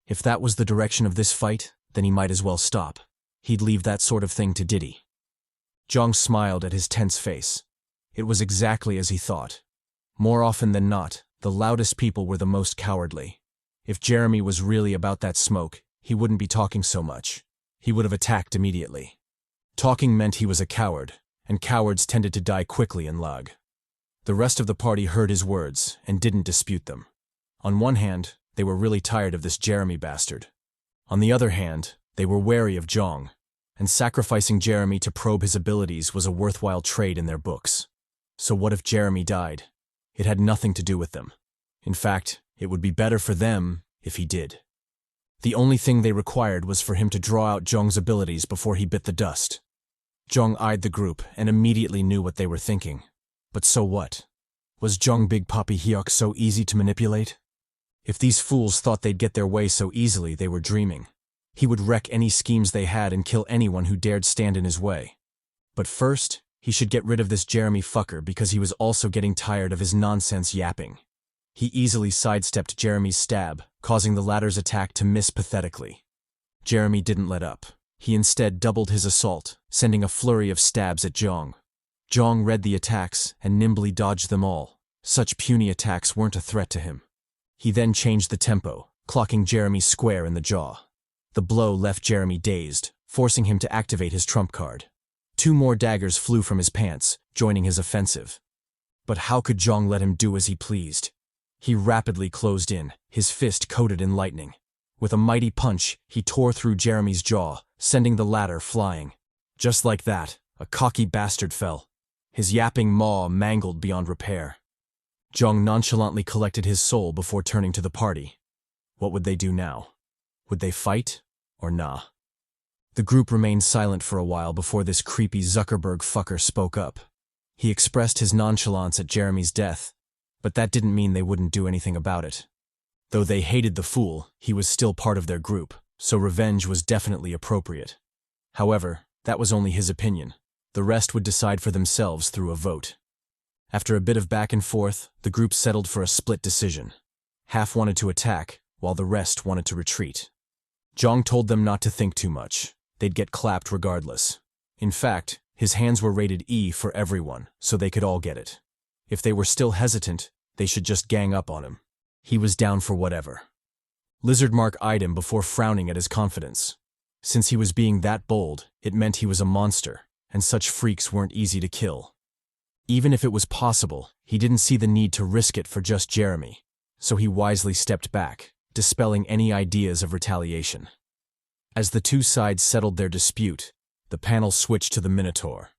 If that was the direction of this fight, then he might as well stop. He'd leave that sort of thing to Diddy. Jeong smiled at his tense face. It was exactly as he thought. More often than not, the loudest people were the most cowardly. If Jeremy was really about that smoke, he wouldn't be talking so much. He would have attacked immediately. Talking meant he was a coward, and cowards tended to die quickly in L.A.G. The rest of the party heard his words and didn't dispute them. On one hand, they were really tired of this Jeremy bastard. On the other hand, they were wary of Jeong, and sacrificing Jeremy to probe his abilities was a worthwhile trade in their books. So what if Jeremy died? It had nothing to do with them. In fact, it would be better for them if he did. The only thing they required was for him to draw out Jeong's abilities before he bit the dust. Jeong eyed the group and immediately knew what they were thinking. But so what? Was Jeong Big Papi Hyeok so easy to manipulate? If these fools thought they'd get their way so easily, they were dreaming. He would wreck any schemes they had and kill anyone who dared stand in his way. But first, he should get rid of this Jeremy fucker because he was also getting tired of his nonsense yapping. He easily sidestepped Jeremy's stab, causing the latter's attack to miss pathetically. Jeremy didn't let up. He instead doubled his assault, sending a flurry of stabs at Jeong. Jeong read the attacks and nimbly dodged them all. Such puny attacks weren't a threat to him. He then changed the tempo, clocking Jeremy square in the jaw. The blow left Jeremy dazed, forcing him to activate his trump card. 2 more daggers flew from his pants, joining his offensive. But how could Jeong let him do as he pleased? He rapidly closed in, his fist coated in lightning. With a mighty punch, he tore through Jeremy's jaw, sending the latter flying. Just like that, a cocky bastard fell. His yapping maw mangled beyond repair. Jeong nonchalantly collected his soul before turning to the party. What would they do now? Would they fight, or nah? The group remained silent for a while before this creepy Zuckerberg fucker spoke up. He expressed his nonchalance at Jeremy's death, but that didn't mean they wouldn't do anything about it. Though they hated the fool, he was still part of their group, so revenge was definitely appropriate. However, that was only his opinion. The rest would decide for themselves through a vote. After a bit of back and forth, the group settled for a split decision. Half wanted to attack, while the rest wanted to retreat. Jeong told them not to think too much. They'd get clapped regardless. In fact, his hands were rated E for everyone, so they could all get it. If they were still hesitant, they should just gang up on him. He was down for whatever. Lizardmark eyed him before frowning at his confidence. Since he was being that bold, it meant he was a monster, and such freaks weren't easy to kill. Even if it was possible, he didn't see the need to risk it for just Jeremy, so he wisely stepped back, dispelling any ideas of retaliation. As the two sides settled their dispute, the panel switched to the Minotaur.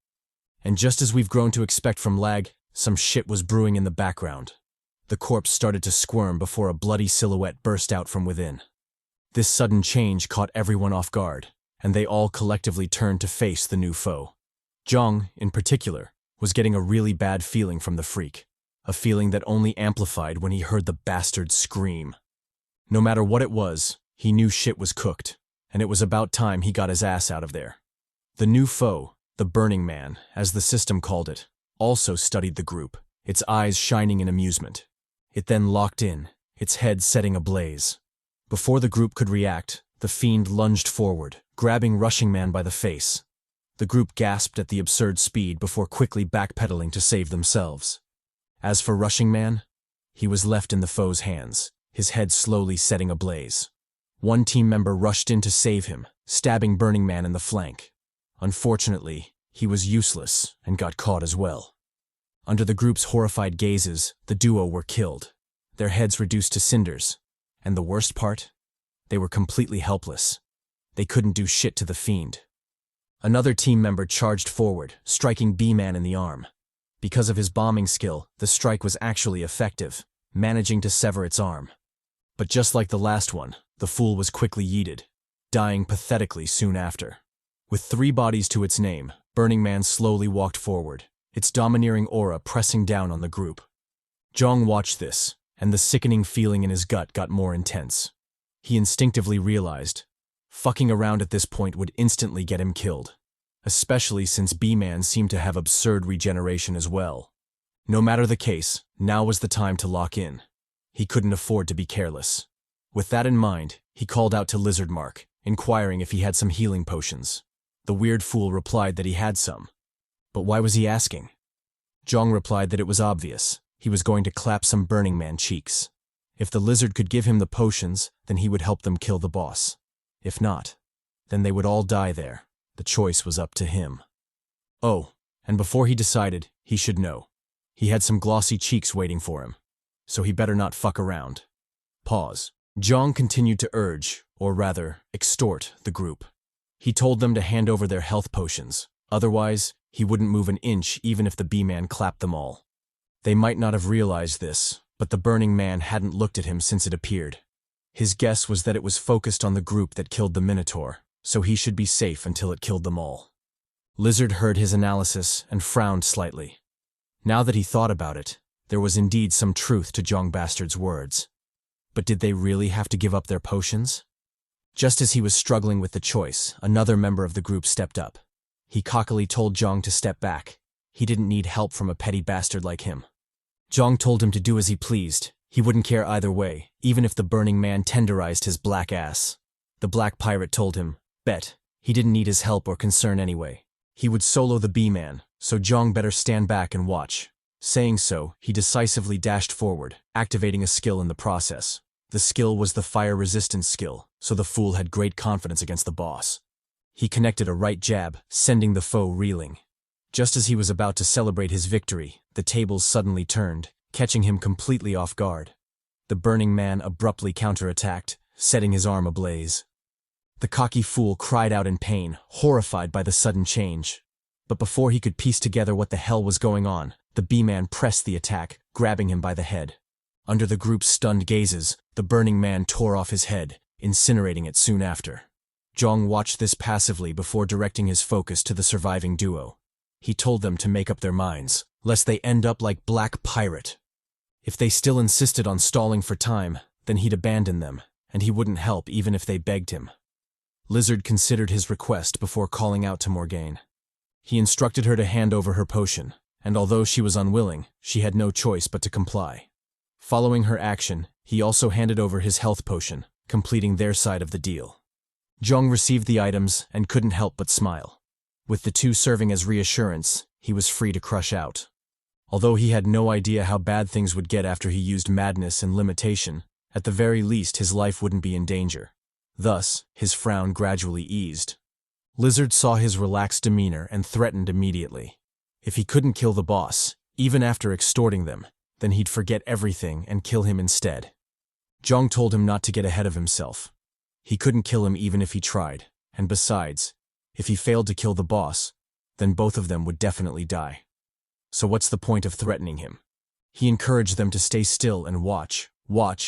And just as we've grown to expect from L.A.G, some shit was brewing in the background. The corpse started to squirm before a bloody silhouette burst out from within. This sudden change caught everyone off guard, and they all collectively turned to face the new foe. Jeong, in particular, was getting a really bad feeling from the freak, a feeling that only amplified when he heard the bastard scream. No matter what it was, he knew shit was cooked, and it was about time he got his ass out of there. The new foe, the Burning Man, as the system called it, also studied the group, its eyes shining in amusement. It then locked in, its head setting ablaze. Before the group could react, the fiend lunged forward, grabbing Rushing Man by the face. The group gasped at the absurd speed before quickly backpedaling to save themselves. As for Rushing Man, he was left in the foe's hands, his head slowly setting ablaze. One team member rushed in to save him, stabbing Burning Man in the flank. Unfortunately, he was useless and got caught as well. Under the group's horrified gazes, the duo were killed, their heads reduced to cinders. And the worst part? They were completely helpless. They couldn't do shit to the fiend. Another team member charged forward, striking B-Man in the arm. Because of his bombing skill, the strike was actually effective, managing to sever its arm. But just like the last one, the fool was quickly yeeted, dying pathetically soon after. With 3 bodies to its name, Burning Man slowly walked forward, its domineering aura pressing down on the group. Jeong watched this, and the sickening feeling in his gut got more intense. He instinctively realized, fucking around at this point would instantly get him killed, especially since B-Man seemed to have absurd regeneration as well. No matter the case, now was the time to lock in. He couldn't afford to be careless. With that in mind, he called out to Lizard Mark, inquiring if he had some healing potions. The weird fool replied that he had some. But why was he asking? Jeong replied that it was obvious. He was going to clap some Burning Man cheeks. If the lizard could give him the potions, then he would help them kill the boss. If not, then they would all die there. The choice was up to him. Oh, and before he decided, he should know. He had some glossy cheeks waiting for him, so he better not fuck around. Pause. Jeong continued to urge, or rather, extort, the group. He told them to hand over their health potions, otherwise, he wouldn't move an inch even if the B-Man clapped them all. They might not have realized this, but the Burning Man hadn't looked at him since it appeared. His guess was that it was focused on the group that killed the Minotaur, so he should be safe until it killed them all. Lizard heard his analysis and frowned slightly. Now that he thought about it, there was indeed some truth to Jeong Bastard's words. But did they really have to give up their potions? Just as he was struggling with the choice, another member of the group stepped up. He cockily told Jeong to step back. He didn't need help from a petty bastard like him. Jeong told him to do as he pleased. He wouldn't care either way, even if the Burning Man tenderized his black ass. The Black Pirate told him, bet, he didn't need his help or concern anyway. He would solo the B-Man, so Jeong better stand back and watch. Saying so, he decisively dashed forward, activating a skill in the process. The skill was the fire resistance skill, so the fool had great confidence against the boss. He connected a right jab, sending the foe reeling. Just as he was about to celebrate his victory, the tables suddenly turned, catching him completely off guard. The Burning Man abruptly counterattacked, setting his arm ablaze. The cocky fool cried out in pain, horrified by the sudden change. But before he could piece together what the hell was going on, the B-Man pressed the attack, grabbing him by the head. Under the group's stunned gazes, the Burning Man tore off his head, incinerating it soon after. Jeong watched this passively before directing his focus to the surviving duo. He told them to make up their minds, lest they end up like Black Pirate. If they still insisted on stalling for time, then he'd abandon them, and he wouldn't help even if they begged him. Lizard considered his request before calling out to Morgane. He instructed her to hand over her potion, and although she was unwilling, she had no choice but to comply. Following her action, he also handed over his health potion, completing their side of the deal. Jeong received the items and couldn't help but smile. With the two serving as reassurance, he was free to crush out. Although he had no idea how bad things would get after he used madness and limitation, at the very least his life wouldn't be in danger. Thus, his frown gradually eased. Lizard saw his relaxed demeanor and threatened immediately. If he couldn't kill the boss, even after extorting them, then he'd forget everything and kill him instead. Jeong told him not to get ahead of himself. He couldn't kill him even if he tried, and besides, if he failed to kill the boss, then both of them would definitely die. So what's the point of threatening him? He encouraged them to stay still and watch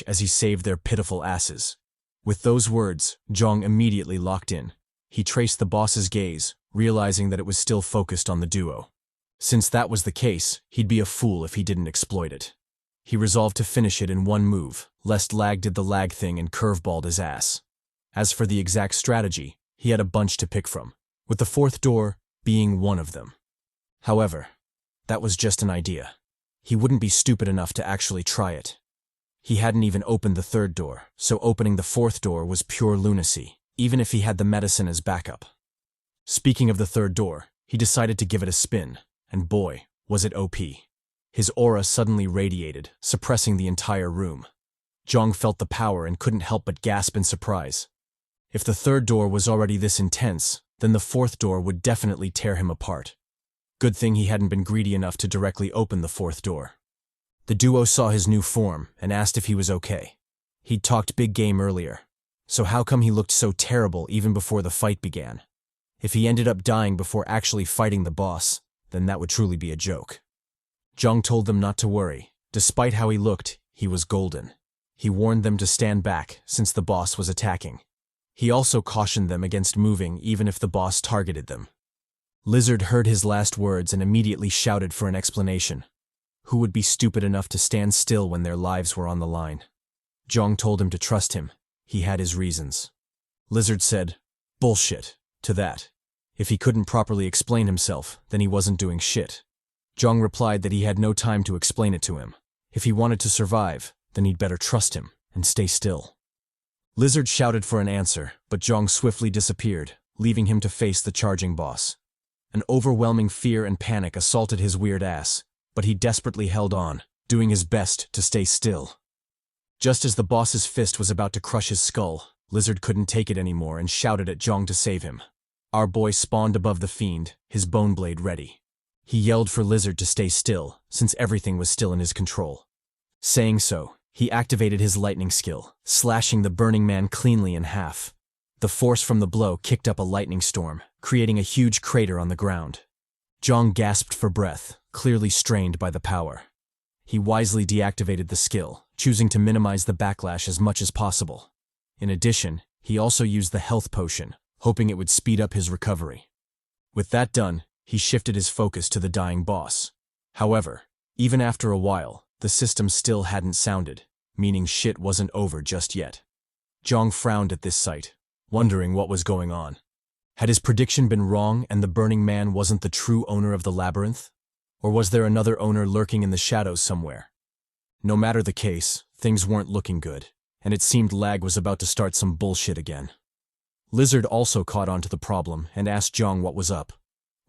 as he saved their pitiful asses. With those words, Jeong immediately locked in. He traced the boss's gaze, realizing that it was still focused on the duo. Since that was the case, he'd be a fool if he didn't exploit it. He resolved to finish it in one move, lest Lag did the Lag thing and curveballed his ass. As for the exact strategy, he had a bunch to pick from, with the fourth door being one of them. However, that was just an idea. He wouldn't be stupid enough to actually try it. He hadn't even opened the third door, so opening the fourth door was pure lunacy, even if he had the medicine as backup. Speaking of the third door, he decided to give it a spin, and boy, was it OP. His aura suddenly radiated, suppressing the entire room. Jeong felt the power and couldn't help but gasp in surprise. If the third door was already this intense, then the fourth door would definitely tear him apart. Good thing he hadn't been greedy enough to directly open the fourth door. The duo saw his new form and asked if he was okay. He'd talked big game earlier, so how come he looked so terrible even before the fight began? If he ended up dying before actually fighting the boss, then that would truly be a joke. Jeong told them not to worry. Despite how he looked, he was golden. He warned them to stand back since the boss was attacking. He also cautioned them against moving even if the boss targeted them. Lizard heard his last words and immediately shouted for an explanation. Who would be stupid enough to stand still when their lives were on the line? Jeong told him to trust him. He had his reasons. Lizard said, "Bullshit," to that. If he couldn't properly explain himself, then he wasn't doing shit. Jeong replied that he had no time to explain it to him. If he wanted to survive, then he'd better trust him and stay still. Lizard shouted for an answer, but Jeong swiftly disappeared, leaving him to face the charging boss. An overwhelming fear and panic assaulted his weird ass, but he desperately held on, doing his best to stay still. Just as the boss's fist was about to crush his skull, Lizard couldn't take it anymore and shouted at Jeong to save him. Our boy spawned above the fiend, his bone blade ready. He yelled for Lizard to stay still, since everything was still in his control. Saying so, he activated his lightning skill, slashing the burning man cleanly in half. The force from the blow kicked up a lightning storm, creating a huge crater on the ground. Jeong gasped for breath, clearly strained by the power. He wisely deactivated the skill, choosing to minimize the backlash as much as possible. In addition, he also used the health potion, hoping it would speed up his recovery. With that done, he shifted his focus to the dying boss. However, even after a while, the system still hadn't sounded, meaning shit wasn't over just yet. Jeong frowned at this sight, wondering what was going on. Had his prediction been wrong and the Burning Man wasn't the true owner of the labyrinth? Or was there another owner lurking in the shadows somewhere? No matter the case, things weren't looking good, and it seemed Lag was about to start some bullshit again. Lizard also caught on to the problem and asked Jeong what was up.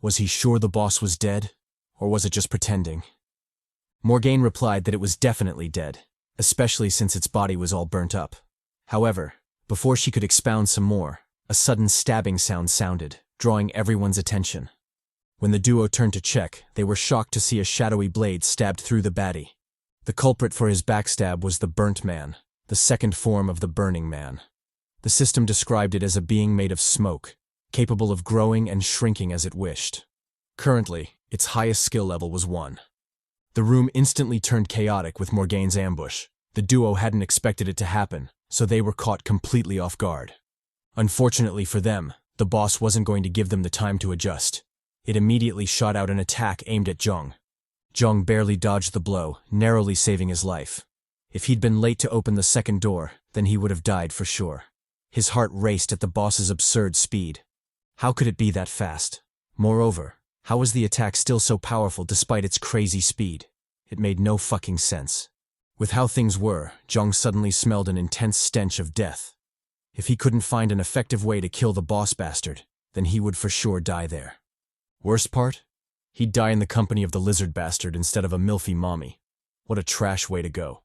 Was he sure the boss was dead? Or was it just pretending? Morgane replied that it was definitely dead, especially since its body was all burnt up. However, before she could expound some more, a sudden stabbing sound sounded, drawing everyone's attention. When the duo turned to check, they were shocked to see a shadowy blade stabbed through the baddie. The culprit for his backstab was the Burnt Man, the second form of the Burning Man. The system described it as a being made of smoke, capable of growing and shrinking as it wished. Currently, its highest skill level was 1. The room instantly turned chaotic with Morgane's ambush. The duo hadn't expected it to happen, so they were caught completely off guard. Unfortunately for them, the boss wasn't going to give them the time to adjust. It immediately shot out an attack aimed at Jeong. Jeong barely dodged the blow, narrowly saving his life. If he'd been late to open the second door, then he would have died for sure. His heart raced at the boss's absurd speed. How could it be that fast? Moreover, how was the attack still so powerful despite its crazy speed? It made no fucking sense. With how things were, Jeong suddenly smelled an intense stench of death. If he couldn't find an effective way to kill the boss bastard, then he would for sure die there. Worst part? He'd die in the company of the lizard bastard instead of a milfy mommy. What a trash way to go.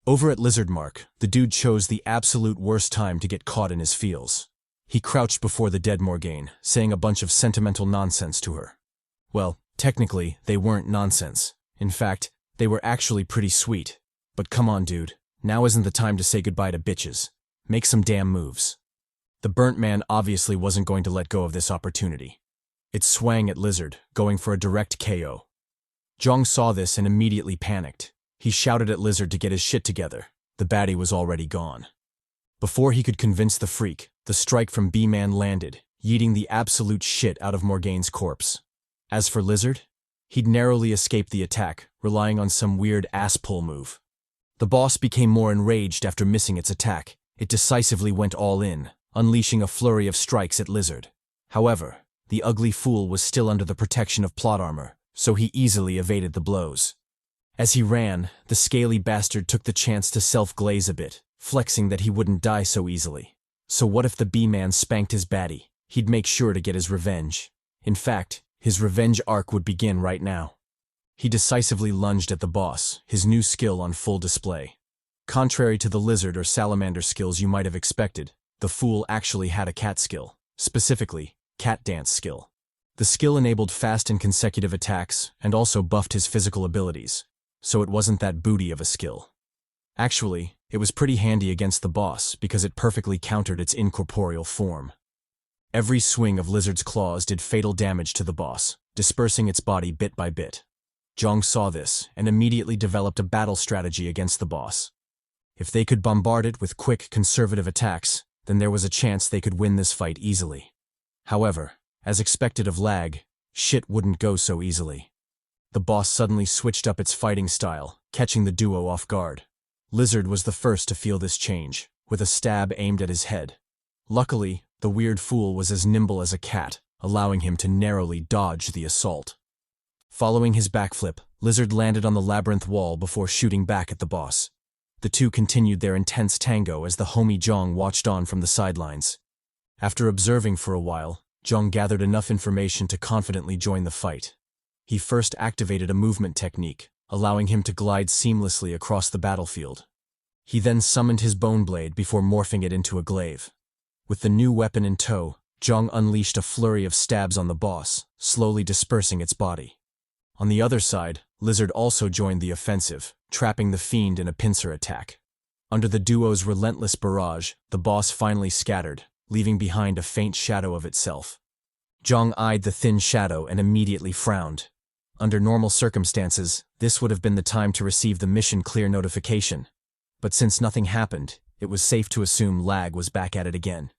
Over at Lizard Mark, the dude chose the absolute worst time to get caught in his feels. He crouched before the dead Morgane, saying a bunch of sentimental nonsense to her. Well, technically, they weren't nonsense. In fact, they were actually pretty sweet. But come on, dude. Now isn't the time to say goodbye to bitches. Make some damn moves. The burnt man obviously wasn't going to let go of this opportunity. It swang at Lizard, going for a direct KO. Jeong saw this and immediately panicked. He shouted at Lizard to get his shit together. The baddie was already gone. Before he could convince the freak, the strike from B-Man landed, yeeting the absolute shit out of Morgane's corpse. As for Lizard, he'd narrowly escaped the attack, relying on some weird ass-pull move. The boss became more enraged after missing its attack. It decisively went all in, unleashing a flurry of strikes at Lizard. However, the ugly fool was still under the protection of plot armor, so he easily evaded the blows. As he ran, the scaly bastard took the chance to self-glaze a bit, flexing that he wouldn't die so easily. So what if the B-Man spanked his baddie? He'd make sure to get his revenge. In fact, his revenge arc would begin right now. He decisively lunged at the boss, his new skill on full display. Contrary to the lizard or salamander skills you might have expected, the fool actually had a cat skill, specifically, cat dance skill. The skill enabled fast and consecutive attacks and also buffed his physical abilities, so it wasn't that booty of a skill. Actually, it was pretty handy against the boss because it perfectly countered its incorporeal form. Every swing of Lizard's claws did fatal damage to the boss, dispersing its body bit by bit. Jeong saw this and immediately developed a battle strategy against the boss. If they could bombard it with quick, conservative attacks, then there was a chance they could win this fight easily. However, as expected of L.A.G, shit wouldn't go so easily. The boss suddenly switched up its fighting style, catching the duo off guard. Lizard was the first to feel this change, with a stab aimed at his head. Luckily, the weird fool was as nimble as a cat, allowing him to narrowly dodge the assault. Following his backflip, Lizard landed on the labyrinth wall before shooting back at the boss. The two continued their intense tango as the homie Jeong watched on from the sidelines. After observing for a while, Jeong gathered enough information to confidently join the fight. He first activated a movement technique, allowing him to glide seamlessly across the battlefield. He then summoned his bone blade before morphing it into a glaive. With the new weapon in tow, Jeong unleashed a flurry of stabs on the boss, slowly dispersing its body. On the other side, Lizard also joined the offensive, trapping the fiend in a pincer attack. Under the duo's relentless barrage, the boss finally scattered, leaving behind a faint shadow of itself. Jeong eyed the thin shadow and immediately frowned. Under normal circumstances, this would have been the time to receive the mission clear notification. But since nothing happened, it was safe to assume L.A.G was back at it again.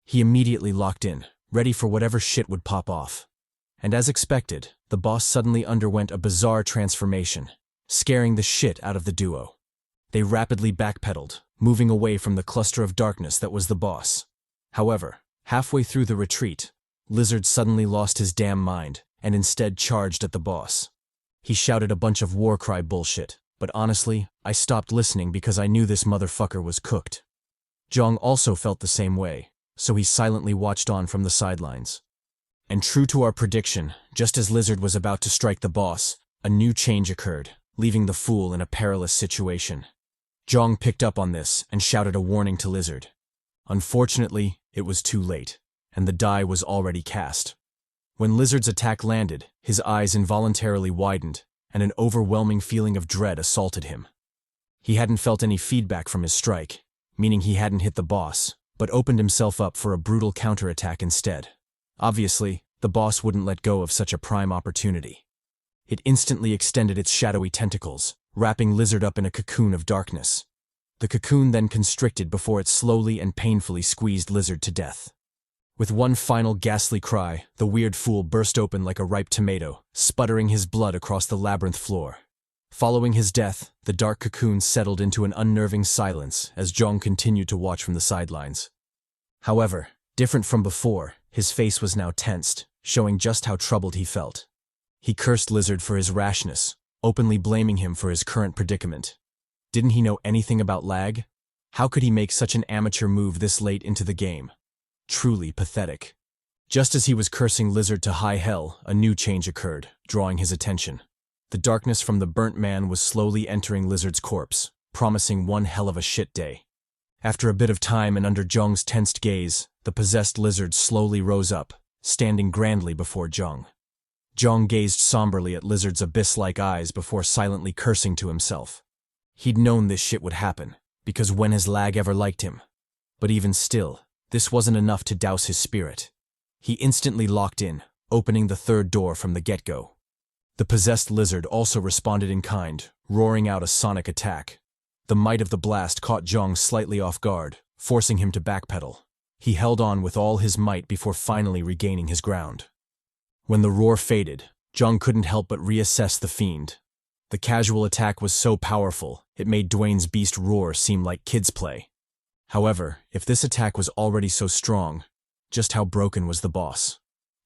He immediately locked in, ready for whatever shit would pop off. And as expected, the boss suddenly underwent a bizarre transformation, scaring the shit out of the duo. They rapidly backpedaled, moving away from the cluster of darkness that was the boss. However, halfway through the retreat, Lizard suddenly lost his damn mind and instead charged at the boss. He shouted a bunch of war cry bullshit, but honestly, I stopped listening because I knew this motherfucker was cooked. Jeong also felt the same way, so he silently watched on from the sidelines. And true to our prediction, just as Lizard was about to strike the boss, a new change occurred, leaving the fool in a perilous situation. Jeong picked up on this and shouted a warning to Lizard. Unfortunately, it was too late, and the die was already cast. When Lizard's attack landed, his eyes involuntarily widened, and an overwhelming feeling of dread assaulted him. He hadn't felt any feedback from his strike, meaning he hadn't hit the boss, but opened himself up for a brutal counterattack instead. Obviously, the boss wouldn't let go of such a prime opportunity. It instantly extended its shadowy tentacles, wrapping Lizard up in a cocoon of darkness. The cocoon then constricted before it slowly and painfully squeezed Lizard to death. With one final ghastly cry, the weird fool burst open like a ripe tomato, sputtering his blood across the labyrinth floor. Following his death, the dark cocoon settled into an unnerving silence as Jeong continued to watch from the sidelines. However, different from before, his face was now tensed, showing just how troubled he felt. He cursed Lizard for his rashness, openly blaming him for his current predicament. Didn't he know anything about L.A.G? How could he make such an amateur move this late into the game? Truly pathetic. Just as he was cursing Lizard to high hell, a new change occurred, drawing his attention. The darkness from the burnt man was slowly entering Lizard's corpse, promising one hell of a shit day. After a bit of time and under Jeong's tensed gaze, the possessed lizard slowly rose up, standing grandly before Jeong. Jeong gazed somberly at Lizard's abyss-like eyes before silently cursing to himself. He'd known this shit would happen, because when has L.A.G ever liked him? But even still, this wasn't enough to douse his spirit. He instantly locked in, opening the third door from the get-go. The possessed lizard also responded in kind, roaring out a sonic attack. The might of the blast caught Jeong slightly off guard, forcing him to backpedal. He held on with all his might before finally regaining his ground. When the roar faded, Jeong couldn't help but reassess the fiend. The casual attack was so powerful, it made Dwayne's beast roar seem like kids' play. However, if this attack was already so strong, just how broken was the boss?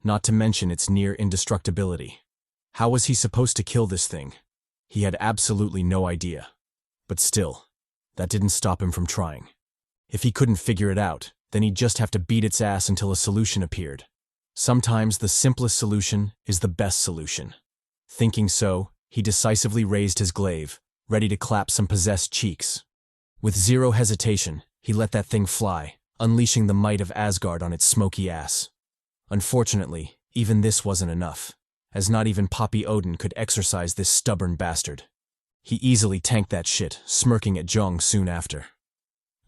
Not to mention its near indestructibility. How was he supposed to kill this thing? He had absolutely no idea. But still, that didn't stop him from trying. If he couldn't figure it out, then he'd just have to beat its ass until a solution appeared. Sometimes the simplest solution is the best solution. Thinking so, he decisively raised his glaive, ready to clap some possessed cheeks. With zero hesitation, he let that thing fly, unleashing the might of Asgard on its smoky ass. Unfortunately, even this wasn't enough, as not even Poppy Odin could exorcise this stubborn bastard. He easily tanked that shit, smirking at Jeong soon after.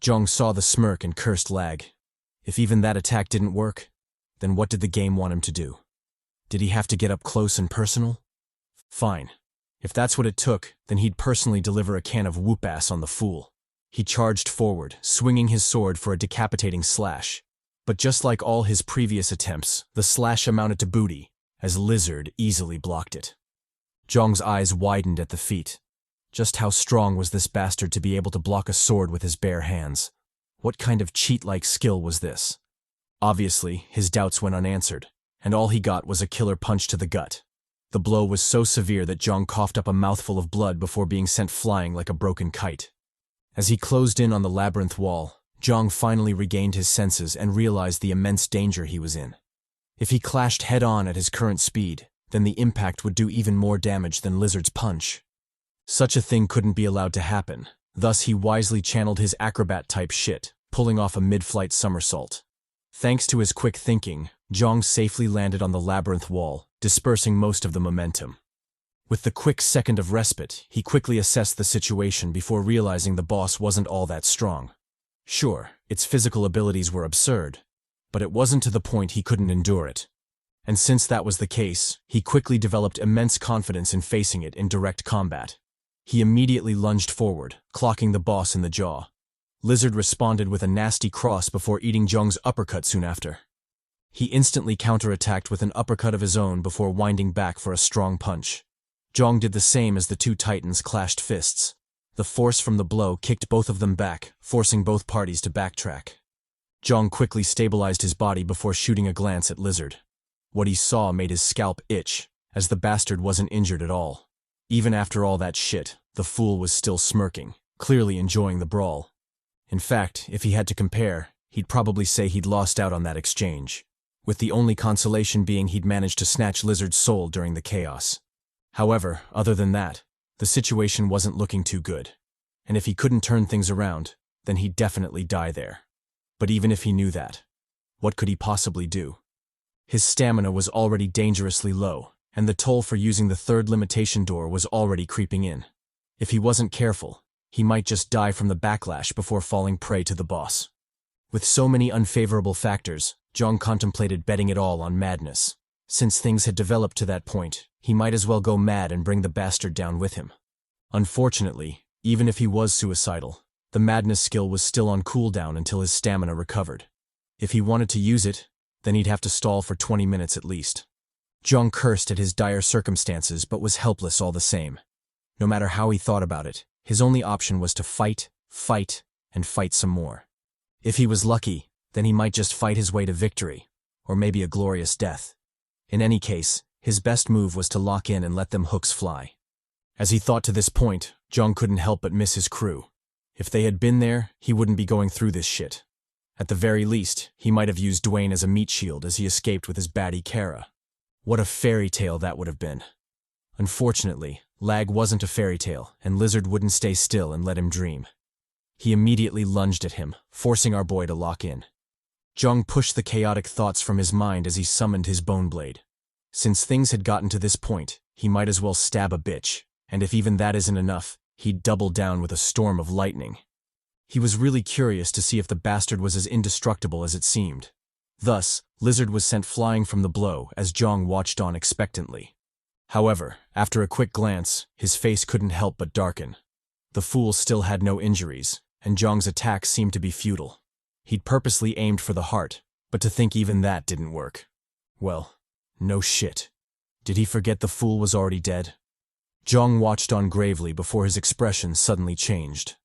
Jeong saw the smirk and cursed L.A.G. If even that attack didn't work, then what did the game want him to do? Did he have to get up close and personal? Fine. If that's what it took, then he'd personally deliver a can of whoop-ass on the fool. He charged forward, swinging his sword for a decapitating slash. But just like all his previous attempts, the slash amounted to booty, as Lizard easily blocked it. Jeong's eyes widened at the feat. Just how strong was this bastard to be able to block a sword with his bare hands? What kind of cheat-like skill was this? Obviously, his doubts went unanswered, and all he got was a killer punch to the gut. The blow was so severe that Jeong coughed up a mouthful of blood before being sent flying like a broken kite. As he closed in on the labyrinth wall, Jeong finally regained his senses and realized the immense danger he was in. If he clashed head-on at his current speed, then the impact would do even more damage than Lizard's punch. Such a thing couldn't be allowed to happen, thus he wisely channeled his acrobat-type shit, pulling off a mid-flight somersault. Thanks to his quick thinking, Jeong safely landed on the labyrinth wall, dispersing most of the momentum. With the quick second of respite, he quickly assessed the situation before realizing the boss wasn't all that strong. Sure, its physical abilities were absurd, but it wasn't to the point he couldn't endure it. And since that was the case, he quickly developed immense confidence in facing it in direct combat. He immediately lunged forward, clocking the boss in the jaw. Lizard responded with a nasty cross before eating Jeong's uppercut soon after. He instantly counterattacked with an uppercut of his own before winding back for a strong punch. Jeong did the same as the two titans clashed fists. The force from the blow kicked both of them back, forcing both parties to backtrack. Jeong quickly stabilized his body before shooting a glance at Lizard. What he saw made his scalp itch, as the bastard wasn't injured at all. Even after all that shit, the fool was still smirking, clearly enjoying the brawl. In fact, if he had to compare, he'd probably say he'd lost out on that exchange, with the only consolation being he'd managed to snatch Lizard's soul during the chaos. However, other than that, the situation wasn't looking too good, and if he couldn't turn things around, then he'd definitely die there. But even if he knew that, what could he possibly do? His stamina was already dangerously low, and the toll for using the third limitation door was already creeping in. If he wasn't careful, he might just die from the backlash before falling prey to the boss. With so many unfavorable factors, Jeong contemplated betting it all on madness. Since things had developed to that point, he might as well go mad and bring the bastard down with him. Unfortunately, even if he was suicidal, the madness skill was still on cooldown until his stamina recovered. If he wanted to use it, then he'd have to stall for 20 minutes at least. Jeong cursed at his dire circumstances but was helpless all the same. No matter how he thought about it, his only option was to fight, and fight some more. If he was lucky, then he might just fight his way to victory, or maybe a glorious death. In any case, his best move was to lock in and let them hooks fly. As he thought to this point, Jeong couldn't help but miss his crew. If they had been there, he wouldn't be going through this shit. At the very least, he might have used Dwayne as a meat shield as he escaped with his baddie Kara. What a fairy tale that would have been. Unfortunately, L.A.G wasn't a fairy tale, and Lizard wouldn't stay still and let him dream. He immediately lunged at him, forcing our boy to lock in. Jeong pushed the chaotic thoughts from his mind as he summoned his bone blade. Since things had gotten to this point, he might as well stab a bitch, and if even that isn't enough, he'd double down with a storm of lightning. He was really curious to see if the bastard was as indestructible as it seemed. Thus, Lizard was sent flying from the blow as Jeong watched on expectantly. However, after a quick glance, his face couldn't help but darken. The fool still had no injuries, and Jeong's attack seemed to be futile. He'd purposely aimed for the heart, but to think even that didn't work. Well, no shit. Did he forget the fool was already dead? Jeong watched on gravely before his expression suddenly changed.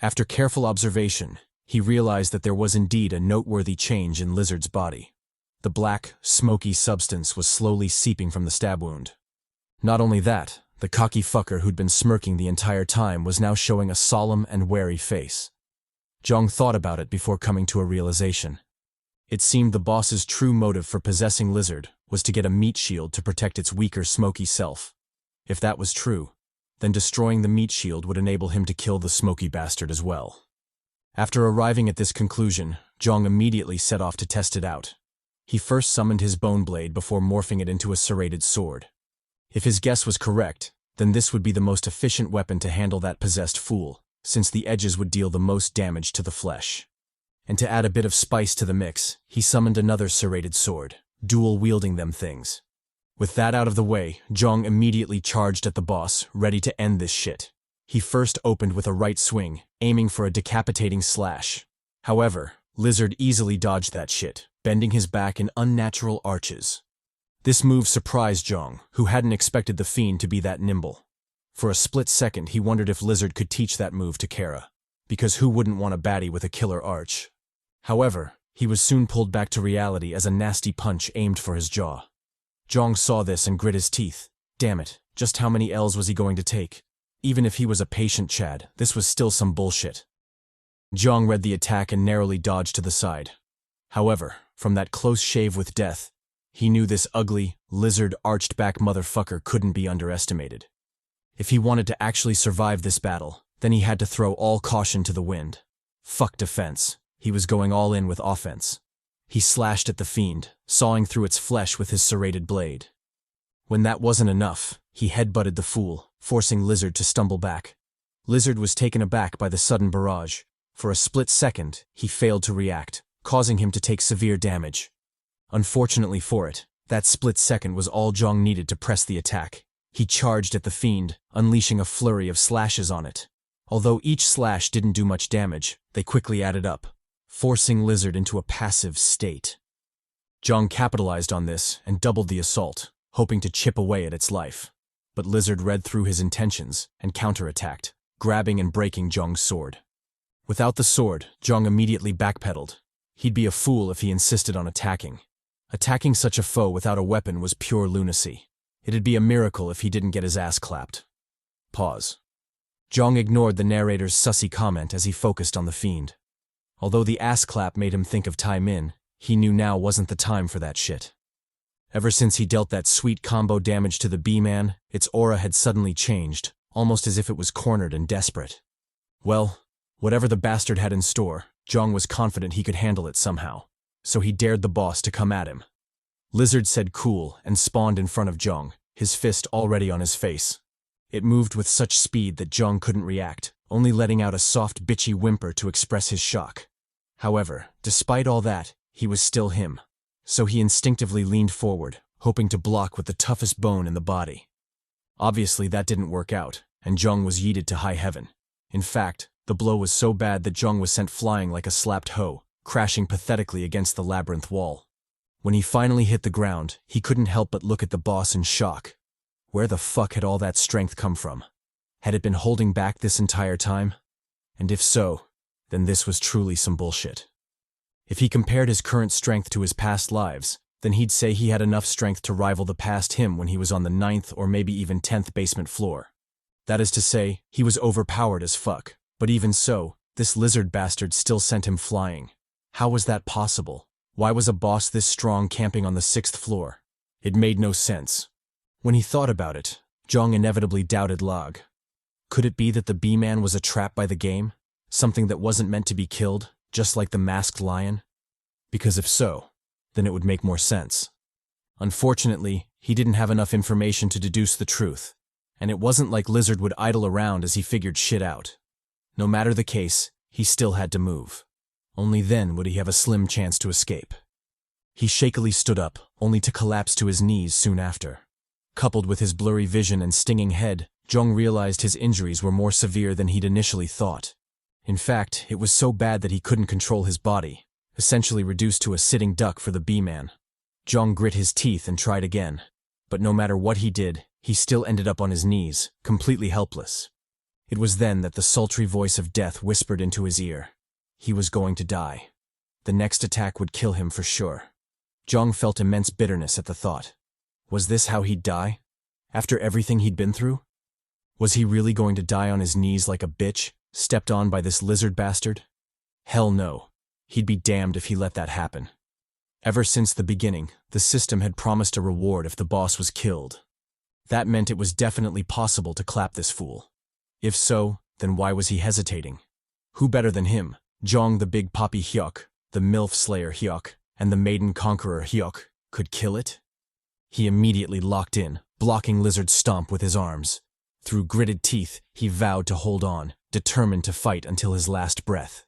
After careful observation, he realized that there was indeed a noteworthy change in Lizard's body. The black, smoky substance was slowly seeping from the stab wound. Not only that, the cocky fucker who'd been smirking the entire time was now showing a solemn and wary face. Jeong thought about it before coming to a realization. It seemed the boss's true motive for possessing Lizard was to get a meat shield to protect its weaker, smoky self. If that was true, then destroying the meat shield would enable him to kill the smoky bastard as well. After arriving at this conclusion, Jeong immediately set off to test it out. He first summoned his bone blade before morphing it into a serrated sword. If his guess was correct, then this would be the most efficient weapon to handle that possessed fool, since the edges would deal the most damage to the flesh. And to add a bit of spice to the mix, he summoned another serrated sword, dual-wielding them things. With that out of the way, Jeong immediately charged at the boss, ready to end this shit. He first opened with a right swing, aiming for a decapitating slash. However, Lizard easily dodged that shit, bending his back in unnatural arches. This move surprised Jeong, who hadn't expected the fiend to be that nimble. For a split second, he wondered if Lizard could teach that move to Kara, because who wouldn't want a baddie with a killer arch? However, he was soon pulled back to reality as a nasty punch aimed for his jaw. Jeong saw this and grit his teeth. Damn it, just how many L's was he going to take? Even if he was a patient Chad, this was still some bullshit. Jeong read the attack and narrowly dodged to the side. However, from that close shave with death, he knew this ugly, lizard-arched-back motherfucker couldn't be underestimated. If he wanted to actually survive this battle, then he had to throw all caution to the wind. Fuck defense. He was going all in with offense. He slashed at the fiend, sawing through its flesh with his serrated blade. When that wasn't enough, he headbutted the fool, forcing Lizard to stumble back. Lizard was taken aback by the sudden barrage. For a split second, he failed to react, causing him to take severe damage. Unfortunately for it, that split second was all Jeong needed to press the attack. He charged at the fiend, unleashing a flurry of slashes on it. Although each slash didn't do much damage, they quickly added up, forcing Lizard into a passive state. Jeong capitalized on this and doubled the assault, hoping to chip away at its life. But Lizard read through his intentions and counterattacked, grabbing and breaking Jeong's sword. Without the sword, Jeong immediately backpedaled. He'd be a fool if he insisted on attacking. Attacking such a foe without a weapon was pure lunacy. It'd be a miracle if he didn't get his ass clapped. Pause. Jeong ignored the narrator's sussy comment as he focused on the fiend. Although the ass clap made him think of Tai Min, he knew now wasn't the time for that shit. Ever since he dealt that sweet combo damage to the B-man, its aura had suddenly changed, almost as if it was cornered and desperate. Well, whatever the bastard had in store, Jeong was confident he could handle it somehow, so he dared the boss to come at him. Lizard said cool and spawned in front of Jeong, his fist already on his face. It moved with such speed that Jeong couldn't react, only letting out a soft bitchy whimper to express his shock. However, despite all that, he was still him. So he instinctively leaned forward, hoping to block with the toughest bone in the body. Obviously that didn't work out, and Jeong was yeeted to high heaven. In fact, the blow was so bad that Jeong was sent flying like a slapped hoe, crashing pathetically against the labyrinth wall. When he finally hit the ground, he couldn't help but look at the boss in shock. Where the fuck had all that strength come from? Had it been holding back this entire time? And if so, then this was truly some bullshit. If he compared his current strength to his past lives, then he'd say he had enough strength to rival the past him when he was on the 9th or maybe even 10th basement floor. That is to say, he was overpowered as fuck, but even so, this lizard bastard still sent him flying. How was that possible? Why was a boss this strong camping on the 6th floor? It made no sense. When he thought about it, Jeong inevitably doubted L.A.G. Could it be that the B-man was a trap by the game? Something that wasn't meant to be killed, just like the masked lion? Because if so, then it would make more sense. Unfortunately, he didn't have enough information to deduce the truth, and it wasn't like Lizard would idle around as he figured shit out. No matter the case, he still had to move. Only then would he have a slim chance to escape. He shakily stood up, only to collapse to his knees soon after. Coupled with his blurry vision and stinging head, Jeong realized his injuries were more severe than he'd initially thought. In fact, it was so bad that he couldn't control his body, essentially reduced to a sitting duck for the bee-man. Jeong grit his teeth and tried again, but no matter what he did, he still ended up on his knees, completely helpless. It was then that the sultry voice of death whispered into his ear. He was going to die. The next attack would kill him for sure. Jeong felt immense bitterness at the thought. Was this how he'd die? After everything he'd been through? Was he really going to die on his knees like a bitch, stepped on by this lizard bastard? Hell no. He'd be damned if he let that happen. Ever since the beginning, the system had promised a reward if the boss was killed. That meant it was definitely possible to clap this fool. If so, then why was he hesitating? Who better than him, Jeong the Big Poppy Hyeok, the MILF Slayer Hyeok, and the Maiden Conqueror Hyeok, could kill it? He immediately locked in, blocking Lizard's stomp with his arms. Through gritted teeth, he vowed to hold on, determined to fight until his last breath.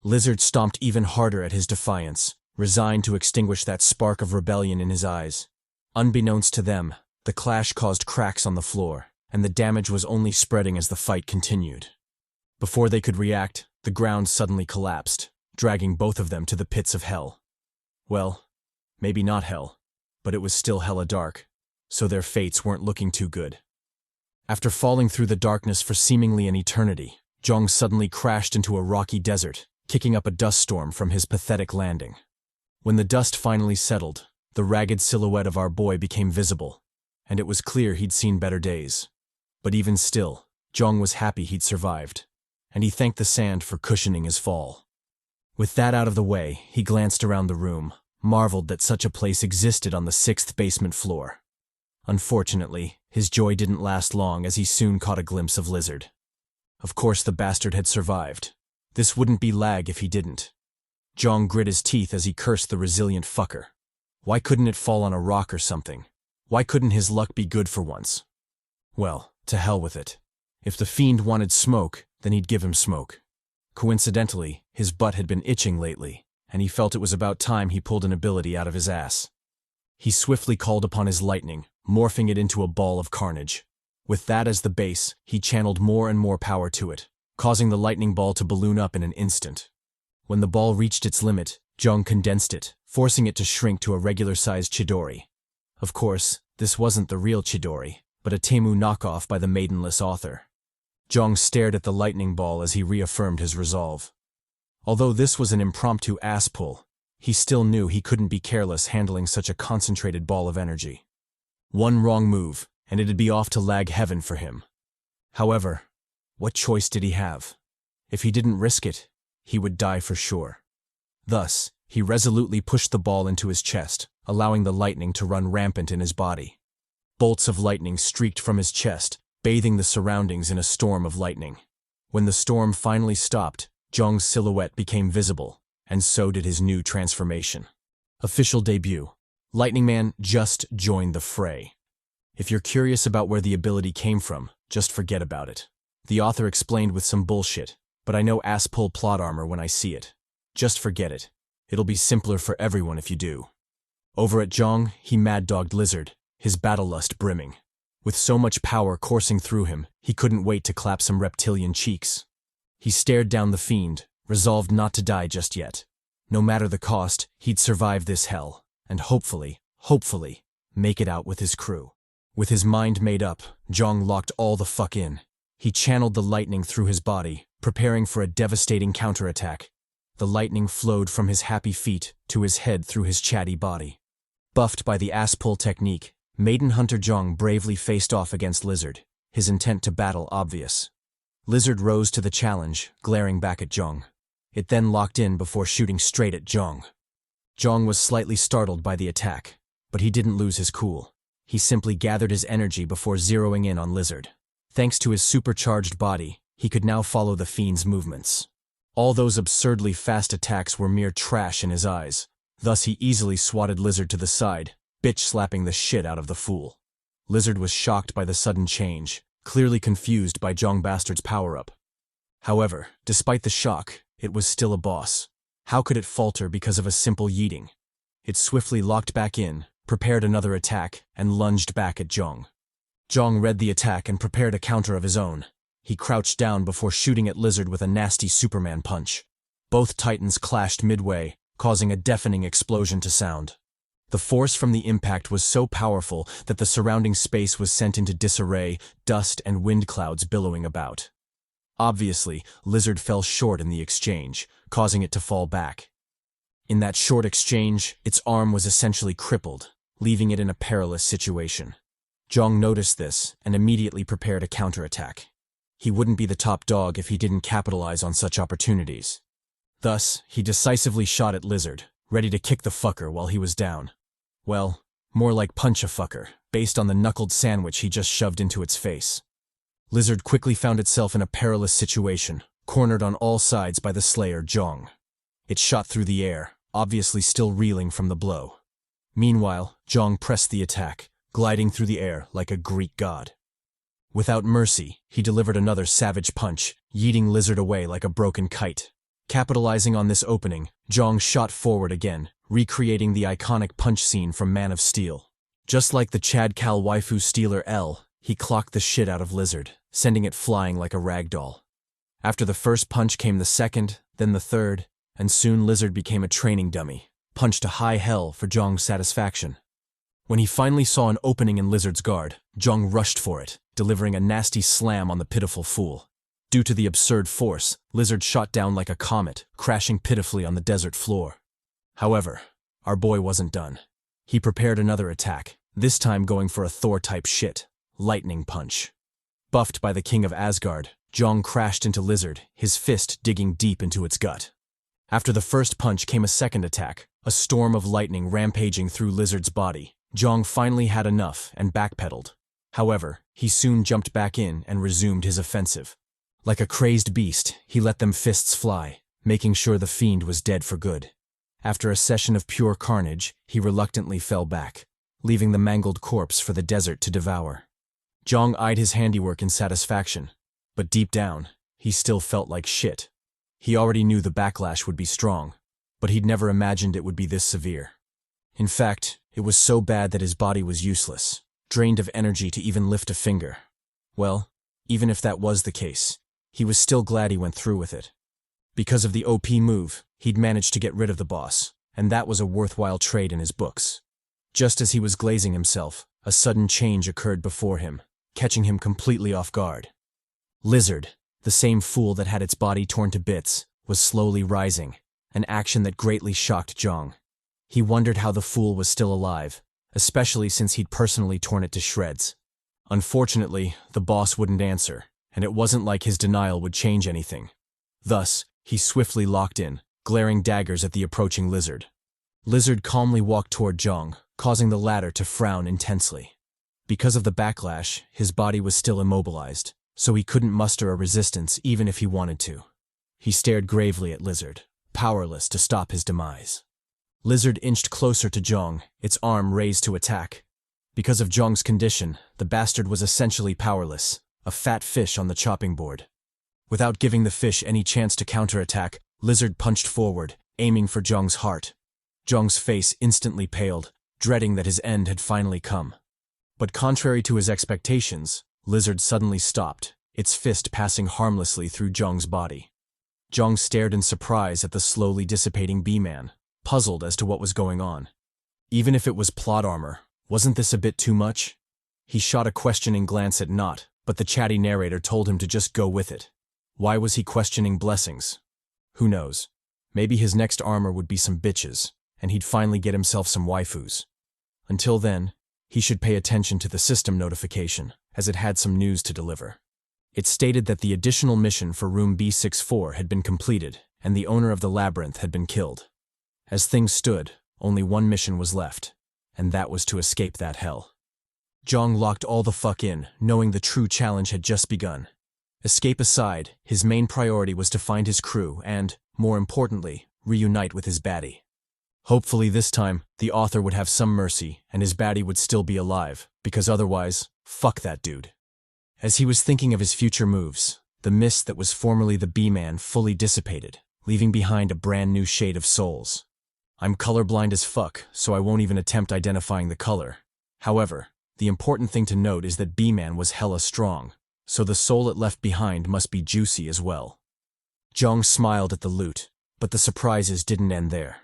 Lizard stomped even harder at his defiance, resigned to extinguish that spark of rebellion in his eyes. Unbeknownst to them, the clash caused cracks on the floor, and the damage was only spreading as the fight continued. Before they could react, the ground suddenly collapsed, dragging both of them to the pits of hell. Well, maybe not hell, but it was still hella dark, so their fates weren't looking too good. After falling through the darkness for seemingly an eternity, Jeong suddenly crashed into a rocky desert, kicking up a dust storm from his pathetic landing. When the dust finally settled, the ragged silhouette of our boy became visible, and it was clear he'd seen better days. But even still, Jeong was happy he'd survived, and he thanked the sand for cushioning his fall. With that out of the way, he glanced around the room, marveled that such a place existed on the 6th basement floor. Unfortunately, his joy didn't last long as he soon caught a glimpse of Lizard. Of course the bastard had survived. This wouldn't be Lag if he didn't. Jeong grit his teeth as he cursed the resilient fucker. Why couldn't it fall on a rock or something? Why couldn't his luck be good for once? Well, to hell with it. If the fiend wanted smoke, then he'd give him smoke. Coincidentally, his butt had been itching lately, and he felt it was about time he pulled an ability out of his ass. He swiftly called upon his lightning, morphing it into a ball of carnage. With that as the base, he channeled more and more power to it, causing the lightning ball to balloon up in an instant. When the ball reached its limit, Jeong condensed it, forcing it to shrink to a regular-sized Chidori. Of course, this wasn't the real Chidori, but a Temu knockoff by the maidenless author. Jeong stared at the lightning ball as he reaffirmed his resolve. Although this was an impromptu ass pull, he still knew he couldn't be careless handling such a concentrated ball of energy. One wrong move, and it'd be off to Lag heaven for him. However, what choice did he have? If he didn't risk it, he would die for sure. Thus, he resolutely pushed the ball into his chest, allowing the lightning to run rampant in his body. Bolts of lightning streaked from his chest, bathing the surroundings in a storm of lightning. When the storm finally stopped, Jeong's silhouette became visible, and so did his new transformation. Official debut. Lightning Man just joined the fray. If you're curious about where the ability came from, just forget about it. The author explained with some bullshit, but I know ass-pull plot armor when I see it. Just forget it. It'll be simpler for everyone if you do. Over at Jeong, he mad-dogged Lizard, his battle lust brimming. With so much power coursing through him, he couldn't wait to clap some reptilian cheeks. He stared down the fiend, resolved not to die just yet. No matter the cost, he'd survive this hell, and hopefully, make it out with his crew. With his mind made up, Jeong locked all the fuck in. He channeled the lightning through his body, preparing for a devastating counterattack. The lightning flowed from his happy feet to his head through his chatty body. Buffed by the ass-pull technique, Maiden Hunter Jeong bravely faced off against Lizard, his intent to battle obvious. Lizard rose to the challenge, glaring back at Jeong. It then locked in before shooting straight at Jeong. Jeong was slightly startled by the attack, but he didn't lose his cool. He simply gathered his energy before zeroing in on Lizard. Thanks to his supercharged body, he could now follow the fiend's movements. All those absurdly fast attacks were mere trash in his eyes, Thus he easily swatted Lizard to the side, bitch slapping the shit out of the fool. Lizard was shocked by the sudden change, clearly confused by Jeong Bastard's power-up. However, despite the shock, it was still a boss. How could it falter because of a simple yeeting? It swiftly locked back in, prepared another attack, and lunged back at Jeong. Jeong read the attack and prepared a counter of his own. He crouched down before shooting at Lizard with a nasty Superman punch. Both titans clashed midway, causing a deafening explosion to sound. The force from the impact was so powerful that the surrounding space was sent into disarray, dust and wind clouds billowing about. Obviously, Lizard fell short in the exchange, causing it to fall back. In that short exchange, its arm was essentially crippled, leaving it in a perilous situation. Jeong noticed this and immediately prepared a counterattack. He wouldn't be the top dog if he didn't capitalize on such opportunities. Thus, he decisively shot at Lizard, ready to kick the fucker while he was down. Well, more like punch a fucker, based on the knuckled sandwich he just shoved into its face. Lizard quickly found itself in a perilous situation, cornered on all sides by the slayer Jeong. It shot through the air, obviously still reeling from the blow. Meanwhile, Jeong pressed the attack, gliding through the air like a Greek god. Without mercy, he delivered another savage punch, yeeting Lizard away like a broken kite. Capitalizing on this opening, Jeong shot forward again, recreating the iconic punch scene from Man of Steel. Just like the Chad Cal waifu stealer L, he clocked the shit out of Lizard, sending it flying like a rag doll. After the first punch came the second, then the third, and soon Lizard became a training dummy, punched to high hell for Jeong's satisfaction. When he finally saw an opening in Lizard's guard, Jeong rushed for it, delivering a nasty slam on the pitiful fool. Due to the absurd force, Lizard shot down like a comet, crashing pitifully on the desert floor. However, our boy wasn't done. He prepared another attack, this time going for a Thor-type shit, lightning punch. Buffed by the king of Asgard, Jeong crashed into Lizard, his fist digging deep into its gut. After the first punch came a second attack, a storm of lightning rampaging through Lizard's body. Jeong finally had enough and backpedaled. However, he soon jumped back in and resumed his offensive. Like a crazed beast, he let them fists fly, making sure the fiend was dead for good. After a session of pure carnage, he reluctantly fell back, leaving the mangled corpse for the desert to devour. Jeong eyed his handiwork in satisfaction, but deep down, he still felt like shit. He already knew the backlash would be strong, but he'd never imagined it would be this severe. In fact, it was so bad that his body was useless, drained of energy to even lift a finger. Well, even if that was the case, he was still glad he went through with it. Because of the OP move, he'd managed to get rid of the boss, and that was a worthwhile trade in his books. Just as he was glazing himself, a sudden change occurred before him, catching him completely off guard. Lizard, the same fool that had its body torn to bits, was slowly rising, an action that greatly shocked Jeong. He wondered how the fool was still alive, especially since he'd personally torn it to shreds. Unfortunately, the boss wouldn't answer, and it wasn't like his denial would change anything. Thus, he swiftly locked in, glaring daggers at the approaching Lizard. Lizard calmly walked toward Jeong, causing the latter to frown intensely. Because of the backlash, his body was still immobilized, so he couldn't muster a resistance even if he wanted to. He stared gravely at Lizard, powerless to stop his demise. Lizard inched closer to Jeong, its arm raised to attack. Because of Jeong's condition, the bastard was essentially powerless, a fat fish on the chopping board. Without giving the fish any chance to counterattack, Lizard punched forward, aiming for Jeong's heart. Jeong's face instantly paled, dreading that his end had finally come. But contrary to his expectations, Lizard suddenly stopped, its fist passing harmlessly through Jeong's body. Jeong stared in surprise at the slowly dissipating bee-man, puzzled as to what was going on. Even if it was plot armor, wasn't this a bit too much? He shot a questioning glance at Not, but the chatty narrator told him to just go with it. Why was he questioning blessings? Who knows? Maybe his next armor would be some bitches, and he'd finally get himself some waifus. Until then, he should pay attention to the system notification, as it had some news to deliver. It stated that the additional mission for room B64 had been completed, and the owner of the labyrinth had been killed. As things stood, only one mission was left, and that was to escape that hell. Jeong locked all the fuck in, knowing the true challenge had just begun. Escape aside, his main priority was to find his crew and, more importantly, reunite with his baddie. Hopefully this time, the author would have some mercy and his baddie would still be alive, because otherwise, fuck that dude. As he was thinking of his future moves, the mist that was formerly the B-Man fully dissipated, leaving behind a brand new shade of souls. I'm colorblind as fuck, so I won't even attempt identifying the color. However, the important thing to note is that B-Man was hella strong, so the soul it left behind must be juicy as well. Jeong smiled at the loot, but the surprises didn't end there.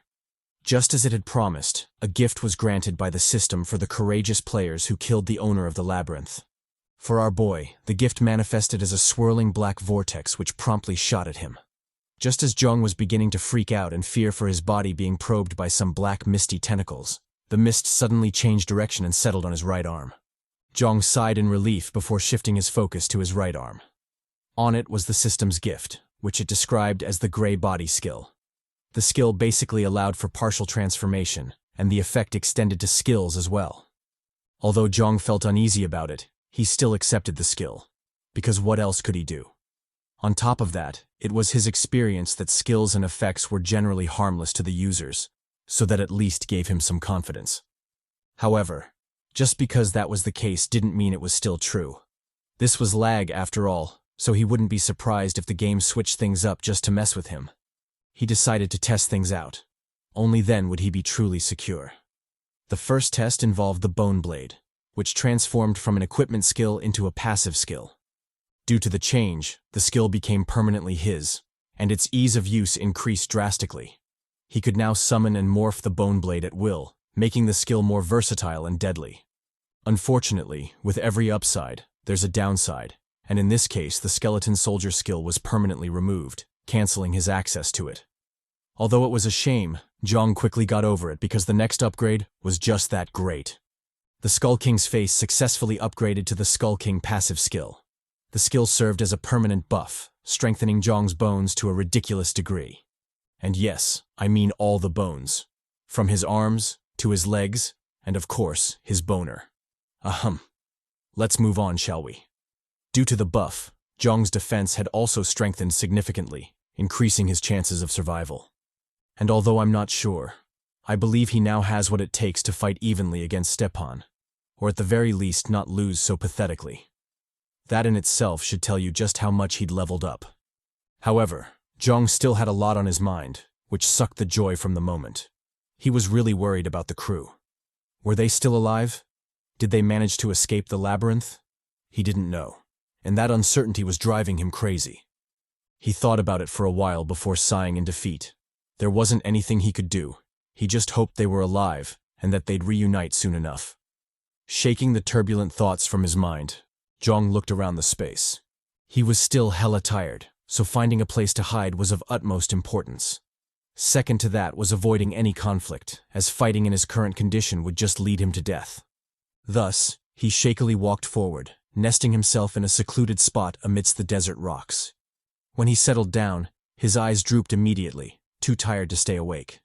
Just as it had promised, a gift was granted by the system for the courageous players who killed the owner of the labyrinth. For our boy, the gift manifested as a swirling black vortex which promptly shot at him. Just as Jeong was beginning to freak out and fear for his body being probed by some black misty tentacles, the mist suddenly changed direction and settled on his right arm. Jeong sighed in relief before shifting his focus to his right arm. On it was the system's gift, which it described as the gray body skill. The skill basically allowed for partial transformation, and the effect extended to skills as well. Although Jeong felt uneasy about it, he still accepted the skill. Because what else could he do? On top of that, it was his experience that skills and effects were generally harmless to the users, so that at least gave him some confidence. However, just because that was the case didn't mean it was still true. This was lag after all, so he wouldn't be surprised if the game switched things up just to mess with him. He decided to test things out. Only then would he be truly secure. The first test involved the Bone Blade, which transformed from an equipment skill into a passive skill. Due to the change, the skill became permanently his, and its ease of use increased drastically. He could now summon and morph the Bone Blade at will, making the skill more versatile and deadly. Unfortunately, with every upside, there's a downside, and in this case the Skeleton Soldier skill was permanently removed, canceling his access to it. Although it was a shame, Jeong quickly got over it because the next upgrade was just that great. The Skull King's face successfully upgraded to the Skull King passive skill. The skill served as a permanent buff, strengthening Jeong's bones to a ridiculous degree. And yes, I mean all the bones. From his arms, to his legs, and of course, his boner. Let's move on, shall we? Due to the buff, Jeong's defense had also strengthened significantly, increasing his chances of survival. And although I'm not sure, I believe he now has what it takes to fight evenly against Stepan, or at the very least not lose so pathetically. That in itself should tell you just how much he'd leveled up. However, Jeong still had a lot on his mind, which sucked the joy from the moment. He was really worried about the crew. Were they still alive? Did they manage to escape the labyrinth? He didn't know, and that uncertainty was driving him crazy. He thought about it for a while before sighing in defeat. There wasn't anything he could do. He just hoped they were alive, and that they'd reunite soon enough. Shaking the turbulent thoughts from his mind, Jeong looked around the space. He was still hella tired, so finding a place to hide was of utmost importance. Second to that was avoiding any conflict, as fighting in his current condition would just lead him to death. Thus, he shakily walked forward, nesting himself in a secluded spot amidst the desert rocks. When he settled down, his eyes drooped immediately, too tired to stay awake.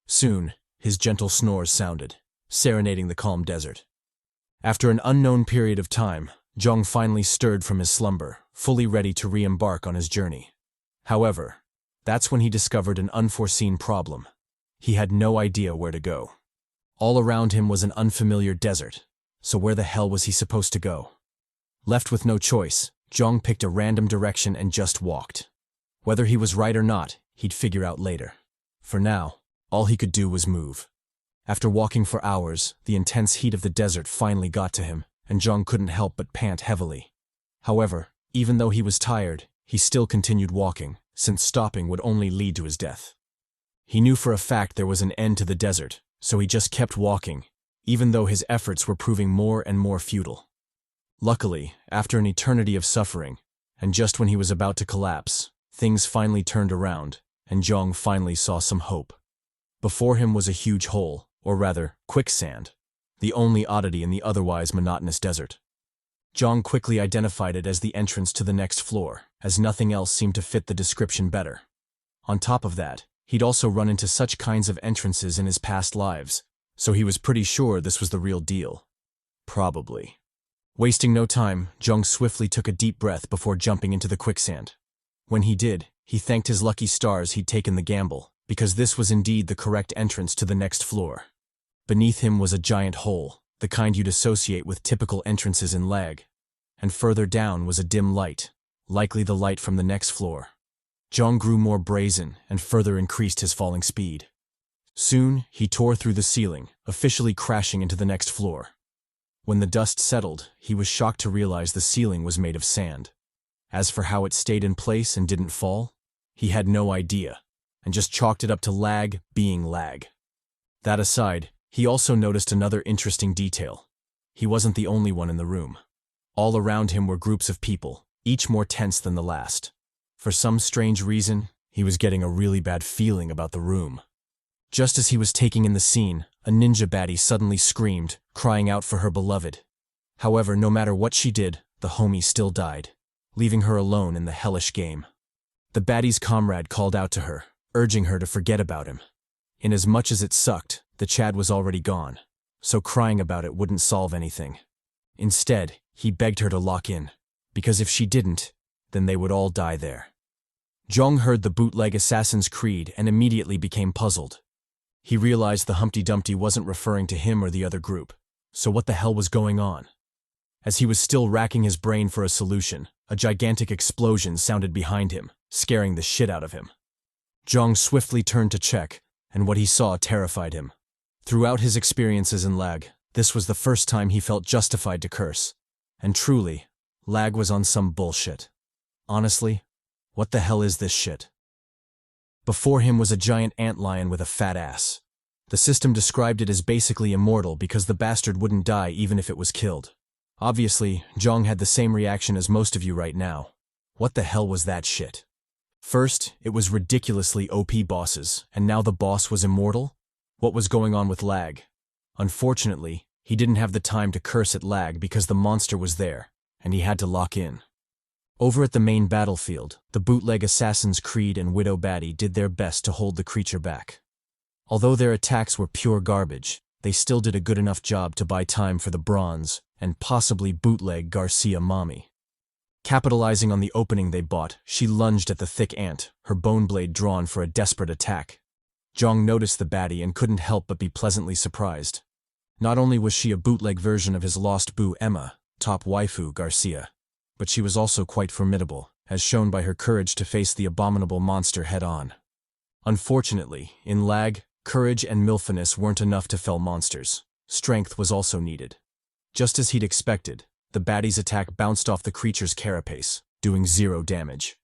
Soon, his gentle snores sounded, serenading the calm desert. After an unknown period of time, Jeong finally stirred from his slumber, fully ready to re-embark on his journey. However, that's when he discovered an unforeseen problem. He had no idea where to go. All around him was an unfamiliar desert, so where the hell was he supposed to go? Left with no choice, Jeong picked a random direction and just walked. Whether he was right or not, he'd figure out later. For now, all he could do was move. After walking for hours, the intense heat of the desert finally got to him, and Jeong couldn't help but pant heavily. However, even though he was tired, he still continued walking, since stopping would only lead to his death. He knew for a fact there was an end to the desert, so he just kept walking, even though his efforts were proving more and more futile. Luckily, after an eternity of suffering, and just when he was about to collapse, things finally turned around, and Jeong finally saw some hope. Before him was a huge hole, or rather, quicksand, the only oddity in the otherwise monotonous desert. Jeong quickly identified it as the entrance to the next floor, as nothing else seemed to fit the description better. On top of that, he'd also run into such kinds of entrances in his past lives, so he was pretty sure this was the real deal. Probably. Wasting no time, Jeong swiftly took a deep breath before jumping into the quicksand. When he did, he thanked his lucky stars he'd taken the gamble, because this was indeed the correct entrance to the next floor. Beneath him was a giant hole, the kind you'd associate with typical entrances in L.A.G, and further down was a dim light, likely the light from the next floor. Jeong grew more brazen and further increased his falling speed. Soon, he tore through the ceiling, officially crashing into the next floor. When the dust settled, he was shocked to realize the ceiling was made of sand. As for how it stayed in place and didn't fall, he had no idea, and just chalked it up to L.A.G being L.A.G. That aside, he also noticed another interesting detail. He wasn't the only one in the room. All around him were groups of people, each more tense than the last. For some strange reason, he was getting a really bad feeling about the room. Just as he was taking in the scene, a ninja baddie suddenly screamed, crying out for her beloved. However, no matter what she did, the homie still died, leaving her alone in the hellish game. The baddie's comrade called out to her, urging her to forget about him. Inasmuch as it sucked, the Chad was already gone, so crying about it wouldn't solve anything. Instead, he begged her to lock in, because if she didn't, then they would all die there. Jeong heard the bootleg Assassin's Creed and immediately became puzzled. He realized the Humpty Dumpty wasn't referring to him or the other group, so what the hell was going on? As he was still racking his brain for a solution, a gigantic explosion sounded behind him, scaring the shit out of him. Jeong swiftly turned to check, and what he saw terrified him. Throughout his experiences in L.A.G, this was the first time he felt justified to curse. And truly, L.A.G was on some bullshit. Honestly, what the hell is this shit? Before him was a giant antlion with a fat ass. The system described it as basically immortal because the bastard wouldn't die even if it was killed. Obviously, Jeong had the same reaction as most of you right now. What the hell was that shit? First, it was ridiculously OP bosses, and now the boss was immortal? What was going on with L.A.G? Unfortunately, he didn't have the time to curse at L.A.G because the monster was there, and he had to lock in. Over at the main battlefield, the bootleg Assassin's Creed and Widow baddie did their best to hold the creature back. Although their attacks were pure garbage, they still did a good enough job to buy time for the bronze and possibly bootleg Garcia mommy. Capitalizing on the opening they bought, she lunged at the thick ant, her bone blade drawn for a desperate attack. Jeong noticed the baddie and couldn't help but be pleasantly surprised. Not only was she a bootleg version of his lost boo Emma, top waifu Garcia, but she was also quite formidable, as shown by her courage to face the abominable monster head-on. Unfortunately, in L.A.G, courage and milfiness weren't enough to fell monsters. Strength was also needed. Just as he'd expected, the baddie's attack bounced off the creature's carapace, doing 0 damage.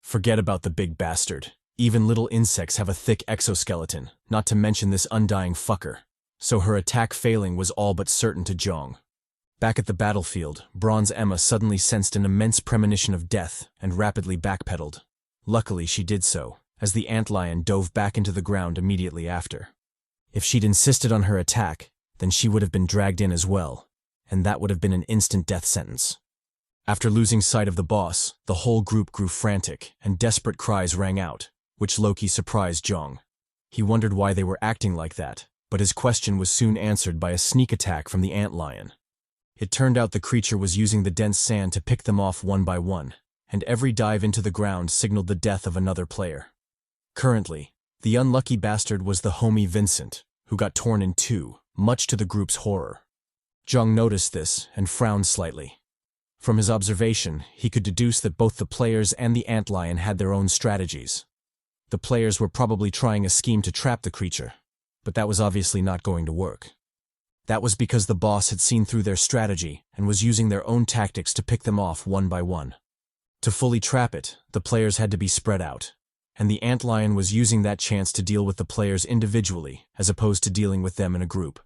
Forget about the big bastard. Even little insects have a thick exoskeleton, not to mention this undying fucker. So her attack failing was all but certain to Jeong. Back at the battlefield, Bronze Emma suddenly sensed an immense premonition of death and rapidly backpedaled. Luckily, she did so, as the antlion dove back into the ground immediately after. If she'd insisted on her attack, then she would have been dragged in as well, and that would have been an instant death sentence. After losing sight of the boss, the whole group grew frantic, and desperate cries rang out, which low-key surprised Jeong. He wondered why they were acting like that, but his question was soon answered by a sneak attack from the antlion. It turned out the creature was using the dense sand to pick them off one by one, and every dive into the ground signaled the death of another player. Currently, the unlucky bastard was the homie Vincent, who got torn in two, much to the group's horror. Jeong noticed this and frowned slightly. From his observation, he could deduce that both the players and the antlion had their own strategies. The players were probably trying a scheme to trap the creature, but that was obviously not going to work. That was because the boss had seen through their strategy and was using their own tactics to pick them off one by one. To fully trap it, the players had to be spread out, and the antlion was using that chance to deal with the players individually as opposed to dealing with them in a group.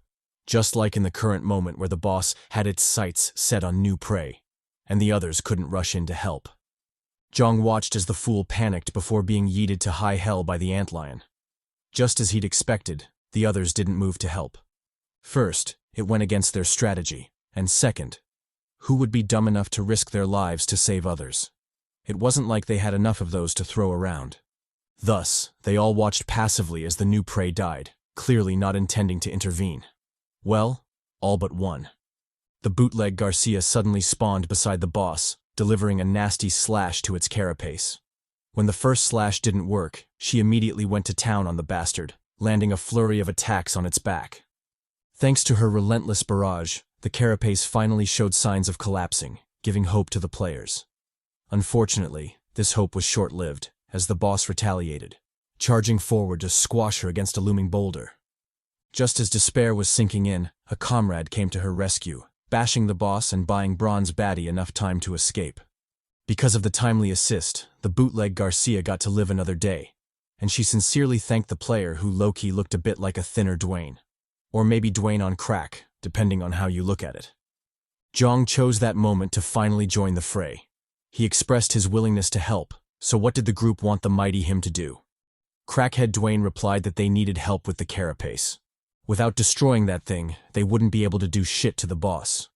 Just like in the current moment where the boss had its sights set on new prey, and the others couldn't rush in to help. Jeong watched as the fool panicked before being yeeted to high hell by the antlion. Just as he'd expected, the others didn't move to help. First, it went against their strategy, and second, who would be dumb enough to risk their lives to save others? It wasn't like they had enough of those to throw around. Thus, they all watched passively as the new prey died, clearly not intending to intervene. Well, all but one. The bootleg Garcia suddenly spawned beside the boss, delivering a nasty slash to its carapace. When the first slash didn't work, she immediately went to town on the bastard, landing a flurry of attacks on its back. Thanks to her relentless barrage, the carapace finally showed signs of collapsing, giving hope to the players. Unfortunately, this hope was short-lived, as the boss retaliated, charging forward to squash her against a looming boulder. Just as despair was sinking in, a comrade came to her rescue, bashing the boss and buying Bronze Baddie enough time to escape. Because of the timely assist, the bootleg Garcia got to live another day, and she sincerely thanked the player who low-key looked a bit like a thinner Dwayne. Or maybe Dwayne on crack, depending on how you look at it. Jeong chose that moment to finally join the fray. He expressed his willingness to help, so what did the group want the mighty him to do? Crackhead Dwayne replied that they needed help with the carapace. Without destroying that thing, they wouldn't be able to do shit to the boss.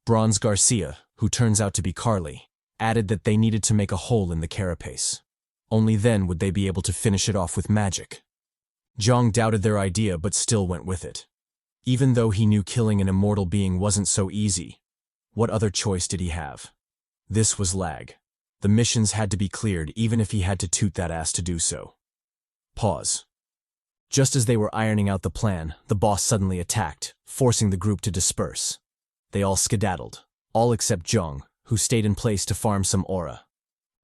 Bronze Garcia, who turns out to be Carly, added that they needed to make a hole in the carapace. Only then would they be able to finish it off with magic. Jeong doubted their idea but still went with it. Even though he knew killing an immortal being wasn't so easy, what other choice did he have? This was L.A.G. The missions had to be cleared even if he had to toot that ass to do so. Pause. Just as they were ironing out the plan, the boss suddenly attacked, forcing the group to disperse. They all skedaddled, all except Jeong, who stayed in place to farm some aura.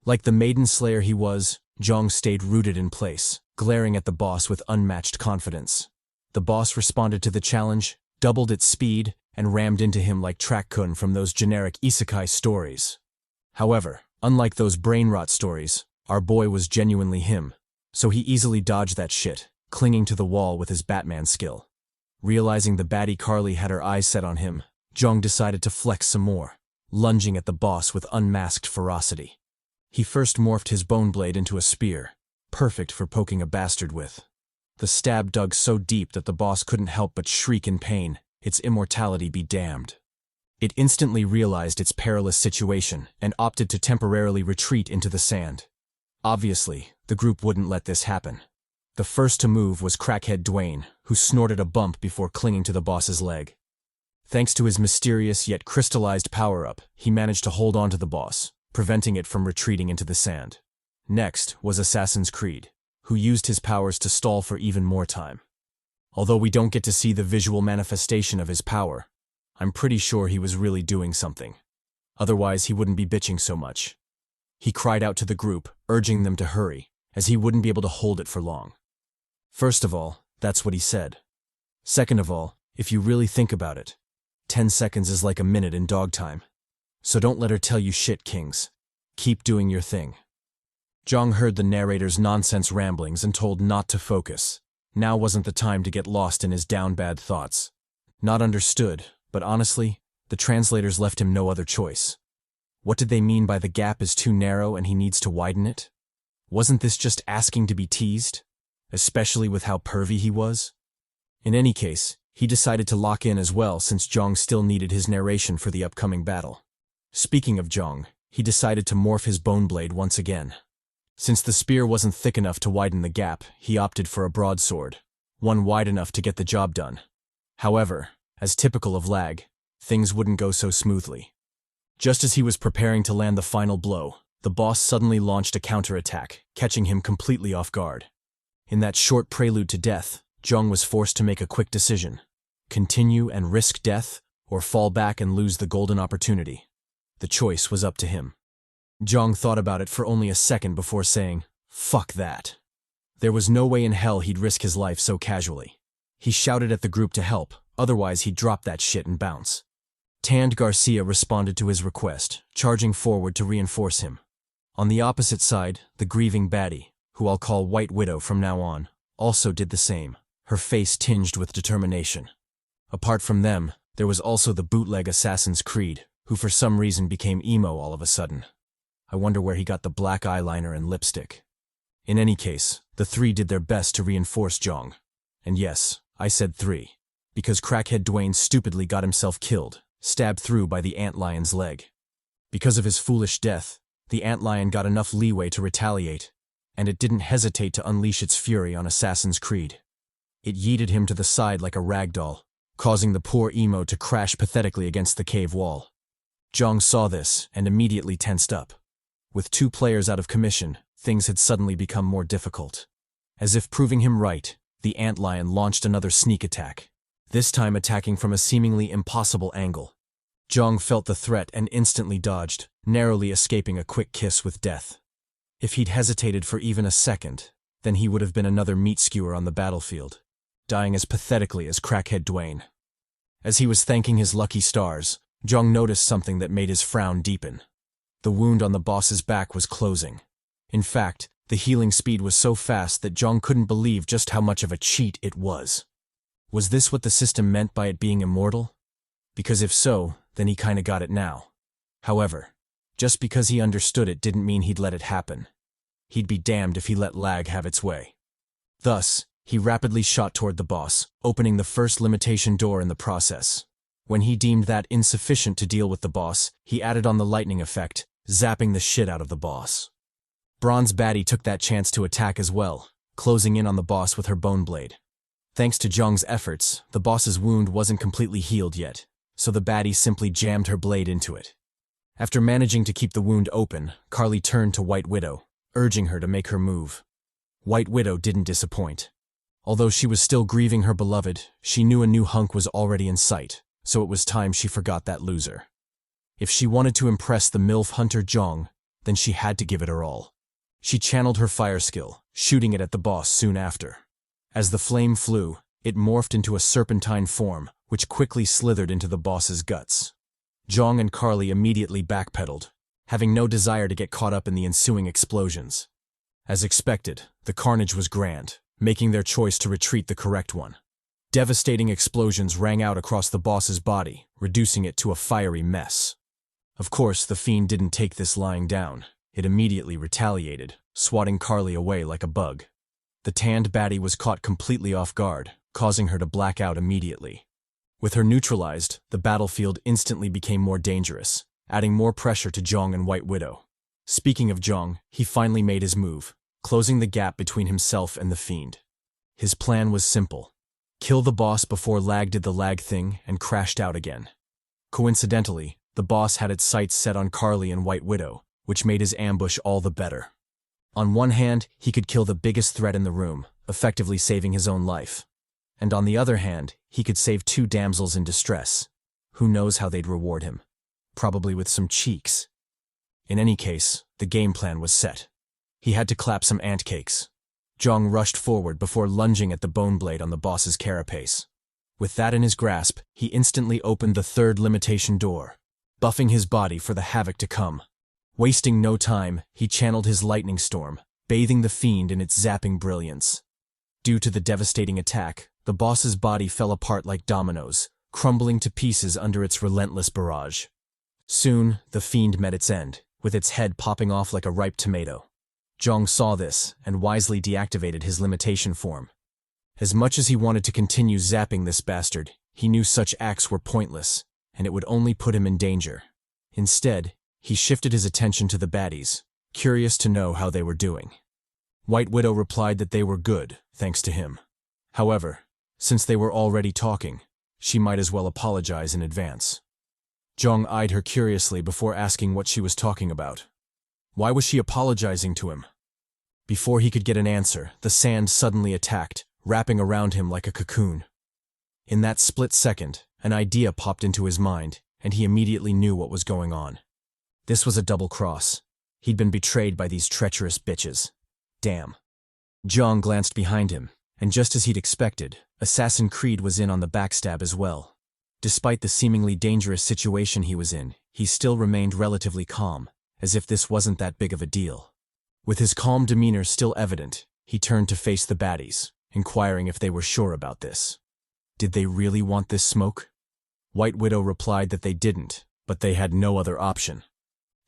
Like the maiden slayer he was, Jeong stayed rooted in place, glaring at the boss with unmatched confidence. The boss responded to the challenge, doubled its speed, and rammed into him like Track-kun from those generic isekai stories. However, unlike those brain rot stories, our boy was genuinely him, so he easily dodged that shit, clinging to the wall with his Batman skill. Realizing the baddie Carly had her eyes set on him, Jeong decided to flex some more, lunging at the boss with unmasked ferocity. He first morphed his bone blade into a spear, perfect for poking a bastard with. The stab dug so deep that the boss couldn't help but shriek in pain, its immortality be damned. It instantly realized its perilous situation and opted to temporarily retreat into the sand. Obviously, the group wouldn't let this happen. The first to move was Crackhead Dwayne, who snorted a bump before clinging to the boss's leg. Thanks to his mysterious yet crystallized power-up, he managed to hold on to the boss, preventing it from retreating into the sand. Next was Assassin's Creed, who used his powers to stall for even more time. Although we don't get to see the visual manifestation of his power, I'm pretty sure he was really doing something. Otherwise, he wouldn't be bitching so much. He cried out to the group, urging them to hurry, as he wouldn't be able to hold it for long. First of all, that's what he said. Second of all, if you really think about it, 10 seconds is like a minute in dog time. So don't let her tell you shit, kings. Keep doing your thing. Jeong heard the narrator's nonsense ramblings and told not to focus. Now wasn't the time to get lost in his down-bad thoughts. Not understood, but honestly, the translators left him no other choice. What did they mean by the gap is too narrow and he needs to widen it? Wasn't this just asking to be teased? Especially with how pervy he was? In any case, he decided to lock in as well since Jeong still needed his narration for the upcoming battle. Speaking of Jeong, he decided to morph his bone blade once again. Since the spear wasn't thick enough to widen the gap, he opted for a broadsword, one wide enough to get the job done. However, as typical of L.A.G, things wouldn't go so smoothly. Just as he was preparing to land the final blow, the boss suddenly launched a counterattack, catching him completely off guard. In that short prelude to death, Jeong was forced to make a quick decision. Continue and risk death, or fall back and lose the golden opportunity. The choice was up to him. Jeong thought about it for only a second before saying, "Fuck that." There was no way in hell he'd risk his life so casually. He shouted at the group to help, otherwise he'd drop that shit and bounce. Tanned Garcia responded to his request, charging forward to reinforce him. On the opposite side, the grieving baddie, who I'll call White Widow from now on, also did the same, her face tinged with determination. Apart from them, there was also the bootleg Assassin's Creed, who for some reason became emo all of a sudden. I wonder where he got the black eyeliner and lipstick. In any case, the three did their best to reinforce Jeong. And yes, I said three, because Crackhead Dwayne stupidly got himself killed, stabbed through by the antlion's leg. Because of his foolish death, the antlion got enough leeway to retaliate, and it didn't hesitate to unleash its fury on Assassin's Creed. It yeeted him to the side like a rag doll, causing the poor emo to crash pathetically against the cave wall. Jeong saw this and immediately tensed up. With two players out of commission, things had suddenly become more difficult. As if proving him right, the antlion launched another sneak attack, this time attacking from a seemingly impossible angle. Jeong felt the threat and instantly dodged, narrowly escaping a quick kiss with death. If he'd hesitated for even a second, then he would have been another meat skewer on the battlefield, dying as pathetically as crackhead Dwayne. As he was thanking his lucky stars, Jeong noticed something that made his frown deepen. The wound on the boss's back was closing. In fact, the healing speed was so fast that Jeong couldn't believe just how much of a cheat it was. Was this what the system meant by it being immortal? Because if so, then he kinda got it now. However, just because he understood it didn't mean he'd let it happen. He'd be damned if he let lag have its way. Thus, he rapidly shot toward the boss, opening the first limitation door in the process. When he deemed that insufficient to deal with the boss, he added on the lightning effect, zapping the shit out of the boss. Bronze Baddie took that chance to attack as well, closing in on the boss with her bone blade. Thanks to Jeong's efforts, the boss's wound wasn't completely healed yet, so the baddie simply jammed her blade into it. After managing to keep the wound open, Carly turned to White Widow, urging her to make her move. White Widow didn't disappoint. Although she was still grieving her beloved, she knew a new hunk was already in sight, so it was time she forgot that loser. If she wanted to impress the MILF hunter Jeong, then she had to give it her all. She channeled her fire skill, shooting it at the boss soon after. As the flame flew, it morphed into a serpentine form, which quickly slithered into the boss's guts. Jeong and Carly immediately backpedaled, having no desire to get caught up in the ensuing explosions. As expected, the carnage was grand, making their choice to retreat the correct one. Devastating explosions rang out across the boss's body, reducing it to a fiery mess. Of course, the fiend didn't take this lying down. It immediately retaliated, swatting Carly away like a bug. The tanned baddie was caught completely off guard, causing her to black out immediately. With her neutralized, the battlefield instantly became more dangerous, adding more pressure to Jeong and White Widow. Speaking of Jeong, he finally made his move, closing the gap between himself and the fiend. His plan was simple. Kill the boss before Lag did the Lag thing and crashed out again. Coincidentally, the boss had its sights set on Carly and White Widow, which made his ambush all the better. On one hand, he could kill the biggest threat in the room, effectively saving his own life. And on the other hand, he could save two damsels in distress. Who knows how they'd reward him? Probably with some cheeks. In any case, the game plan was set. He had to clap some ant cakes. Jeong rushed forward before lunging at the bone blade on the boss's carapace. With that in his grasp, he instantly opened the third limitation door, buffing his body for the havoc to come. Wasting no time, he channeled his lightning storm, bathing the fiend in its zapping brilliance. Due to the devastating attack, the boss's body fell apart like dominoes, crumbling to pieces under its relentless barrage. Soon, the fiend met its end, with its head popping off like a ripe tomato. Jeong saw this and wisely deactivated his limitation form. As much as he wanted to continue zapping this bastard, he knew such acts were pointless, and it would only put him in danger. Instead, he shifted his attention to the baddies, curious to know how they were doing. White Widow replied that they were good, thanks to him. However, since they were already talking, she might as well apologize in advance. Jeong eyed her curiously before asking what she was talking about. Why was she apologizing to him? Before he could get an answer, the sand suddenly attacked, wrapping around him like a cocoon. In that split second, an idea popped into his mind, and he immediately knew what was going on. This was a double cross. He'd been betrayed by these treacherous bitches. Damn. Jeong glanced behind him, and just as he'd expected, Assassin Creed was in on the backstab as well. Despite the seemingly dangerous situation he was in, he still remained relatively calm, as if this wasn't that big of a deal. With his calm demeanor still evident, he turned to face the baddies, inquiring if they were sure about this. Did they really want this smoke? White Widow replied that they didn't, but they had no other option.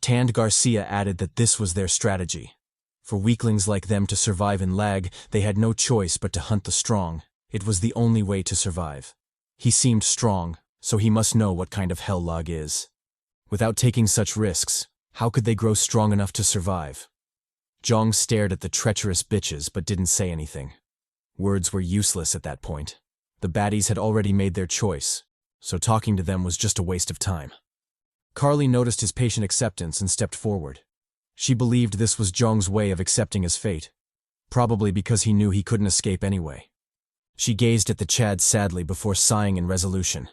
Tanned Garcia added that this was their strategy. For weaklings like them to survive in Lag, they had no choice but to hunt the strong. It was the only way to survive. He seemed strong, so he must know what kind of hell Lag is. Without taking such risks, how could they grow strong enough to survive? Jeong stared at the treacherous bitches but didn't say anything. Words were useless at that point. The baddies had already made their choice, so talking to them was just a waste of time. Carly noticed his patient acceptance and stepped forward. She believed this was Jeong's way of accepting his fate, probably because he knew he couldn't escape anyway. She gazed at the Chad sadly before sighing in resolution.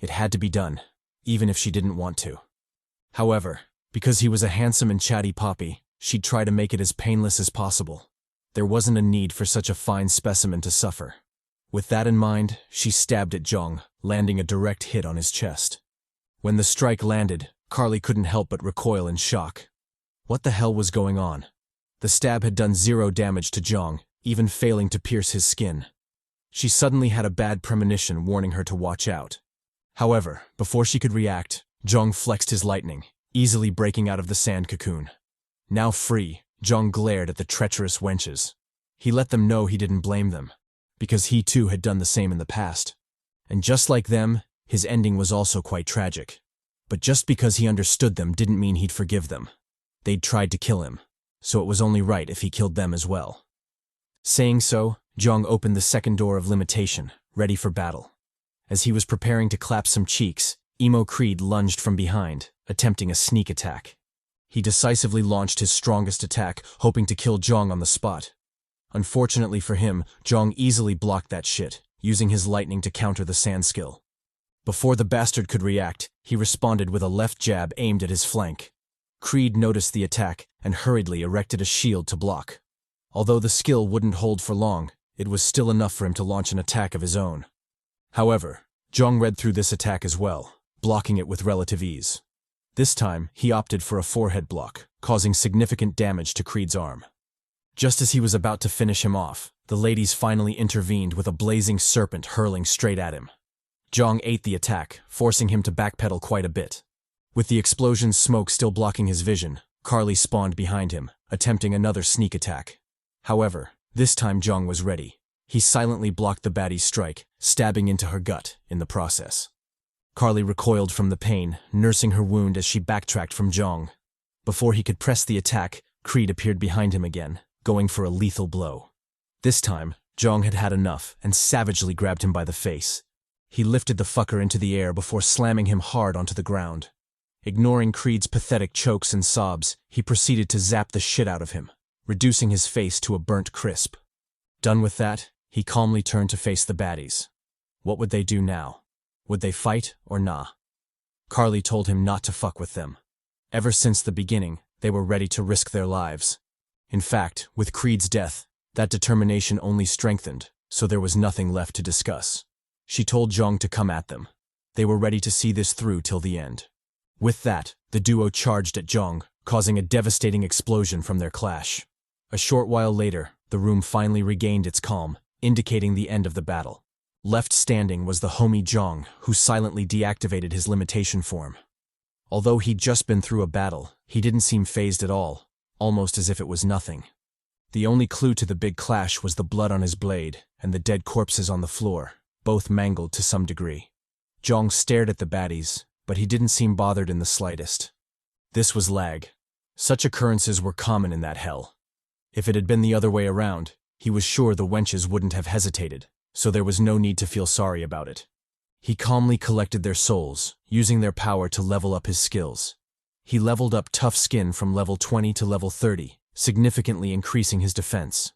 It had to be done, even if she didn't want to. However, because he was a handsome and chatty poppy, she'd try to make it as painless as possible. There wasn't a need for such a fine specimen to suffer. With that in mind, she stabbed at Jeong, landing a direct hit on his chest. When the strike landed, Carly couldn't help but recoil in shock. What the hell was going on? The stab had done 0 damage to Jeong, even failing to pierce his skin. She suddenly had a bad premonition warning her to watch out. However, before she could react, Jeong flexed his lightning, easily breaking out of the sand cocoon. Now free, Jeong glared at the treacherous wenches. He let them know he didn't blame them, because he too had done the same in the past. And just like them, his ending was also quite tragic. But just because he understood them didn't mean he'd forgive them. They'd tried to kill him, so it was only right if he killed them as well. Saying so, Jeong opened the second door of limitation, ready for battle. As he was preparing to clap some cheeks, Emo Creed lunged from behind, attempting a sneak attack. He decisively launched his strongest attack, hoping to kill Jeong on the spot. Unfortunately for him, Jeong easily blocked that shit, using his lightning to counter the sand skill. Before the bastard could react, he responded with a left jab aimed at his flank. Creed noticed the attack and hurriedly erected a shield to block. Although the skill wouldn't hold for long, it was still enough for him to launch an attack of his own. However, Jeong read through this attack as well, blocking it with relative ease. This time, he opted for a forehead block, causing significant damage to Creed's arm. Just as he was about to finish him off, the ladies finally intervened with a blazing serpent hurling straight at him. Jeong ate the attack, forcing him to backpedal quite a bit. With the explosion's smoke still blocking his vision, Carly spawned behind him, attempting another sneak attack. However, this time Jeong was ready. He silently blocked the baddie's strike, stabbing into her gut in the process. Carly recoiled from the pain, nursing her wound as she backtracked from Jeong. Before he could press the attack, Creed appeared behind him again, going for a lethal blow. This time, Jeong had had enough and savagely grabbed him by the face. He lifted the fucker into the air before slamming him hard onto the ground. Ignoring Creed's pathetic chokes and sobs, he proceeded to zap the shit out of him, reducing his face to a burnt crisp. Done with that, he calmly turned to face the baddies. What would they do now? Would they fight or nah? Carly told him not to fuck with them. Ever since the beginning, they were ready to risk their lives. In fact, with Creed's death, that determination only strengthened, so there was nothing left to discuss. She told Jeong to come at them. They were ready to see this through till the end. With that, the duo charged at Jeong, causing a devastating explosion from their clash. A short while later, the room finally regained its calm, indicating the end of the battle. Left standing was the homie Jeong, who silently deactivated his limitation form. Although he'd just been through a battle, he didn't seem fazed at all, almost as if it was nothing. The only clue to the big clash was the blood on his blade and the dead corpses on the floor, both mangled to some degree. Jeong stared at the baddies, but he didn't seem bothered in the slightest. This was L.A.G. Such occurrences were common in that hell. If it had been the other way around, he was sure the wenches wouldn't have hesitated, so there was no need to feel sorry about it. He calmly collected their souls, using their power to level up his skills. He leveled up Tough Skin from level 20 to level 30, significantly increasing his defense.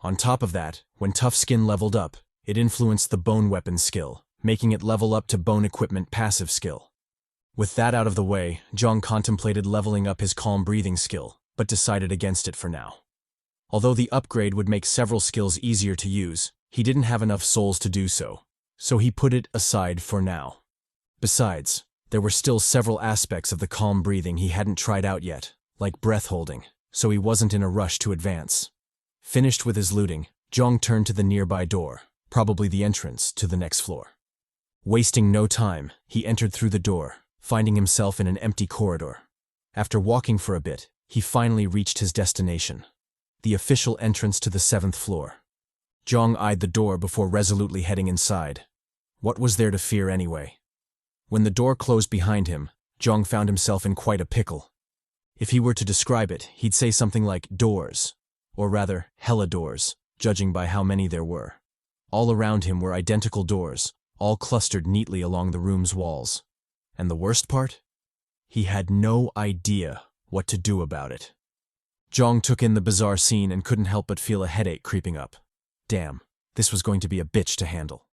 On top of that, when Tough Skin leveled up, it influenced the Bone Weapon skill, making it level up to Bone Equipment passive skill. With that out of the way, Jeong contemplated leveling up his Calm Breathing skill, but decided against it for now. Although the upgrade would make several skills easier to use, he didn't have enough souls to do so, so he put it aside for now. Besides, there were still several aspects of the calm breathing he hadn't tried out yet, like breath holding, so he wasn't in a rush to advance. Finished with his looting, Jeong turned to the nearby door, probably the entrance to the next floor. Wasting no time, he entered through the door, finding himself in an empty corridor. After walking for a bit, he finally reached his destination, the official entrance to the 7th floor. Jeong eyed the door before resolutely heading inside. What was there to fear anyway? When the door closed behind him, Jeong found himself in quite a pickle. If he were to describe it, he'd say something like doors, or rather, hella doors, judging by how many there were. All around him were identical doors, all clustered neatly along the room's walls. And the worst part? He had no idea what to do about it. Jeong took in the bizarre scene and couldn't help but feel a headache creeping up. Damn, this was going to be a bitch to handle.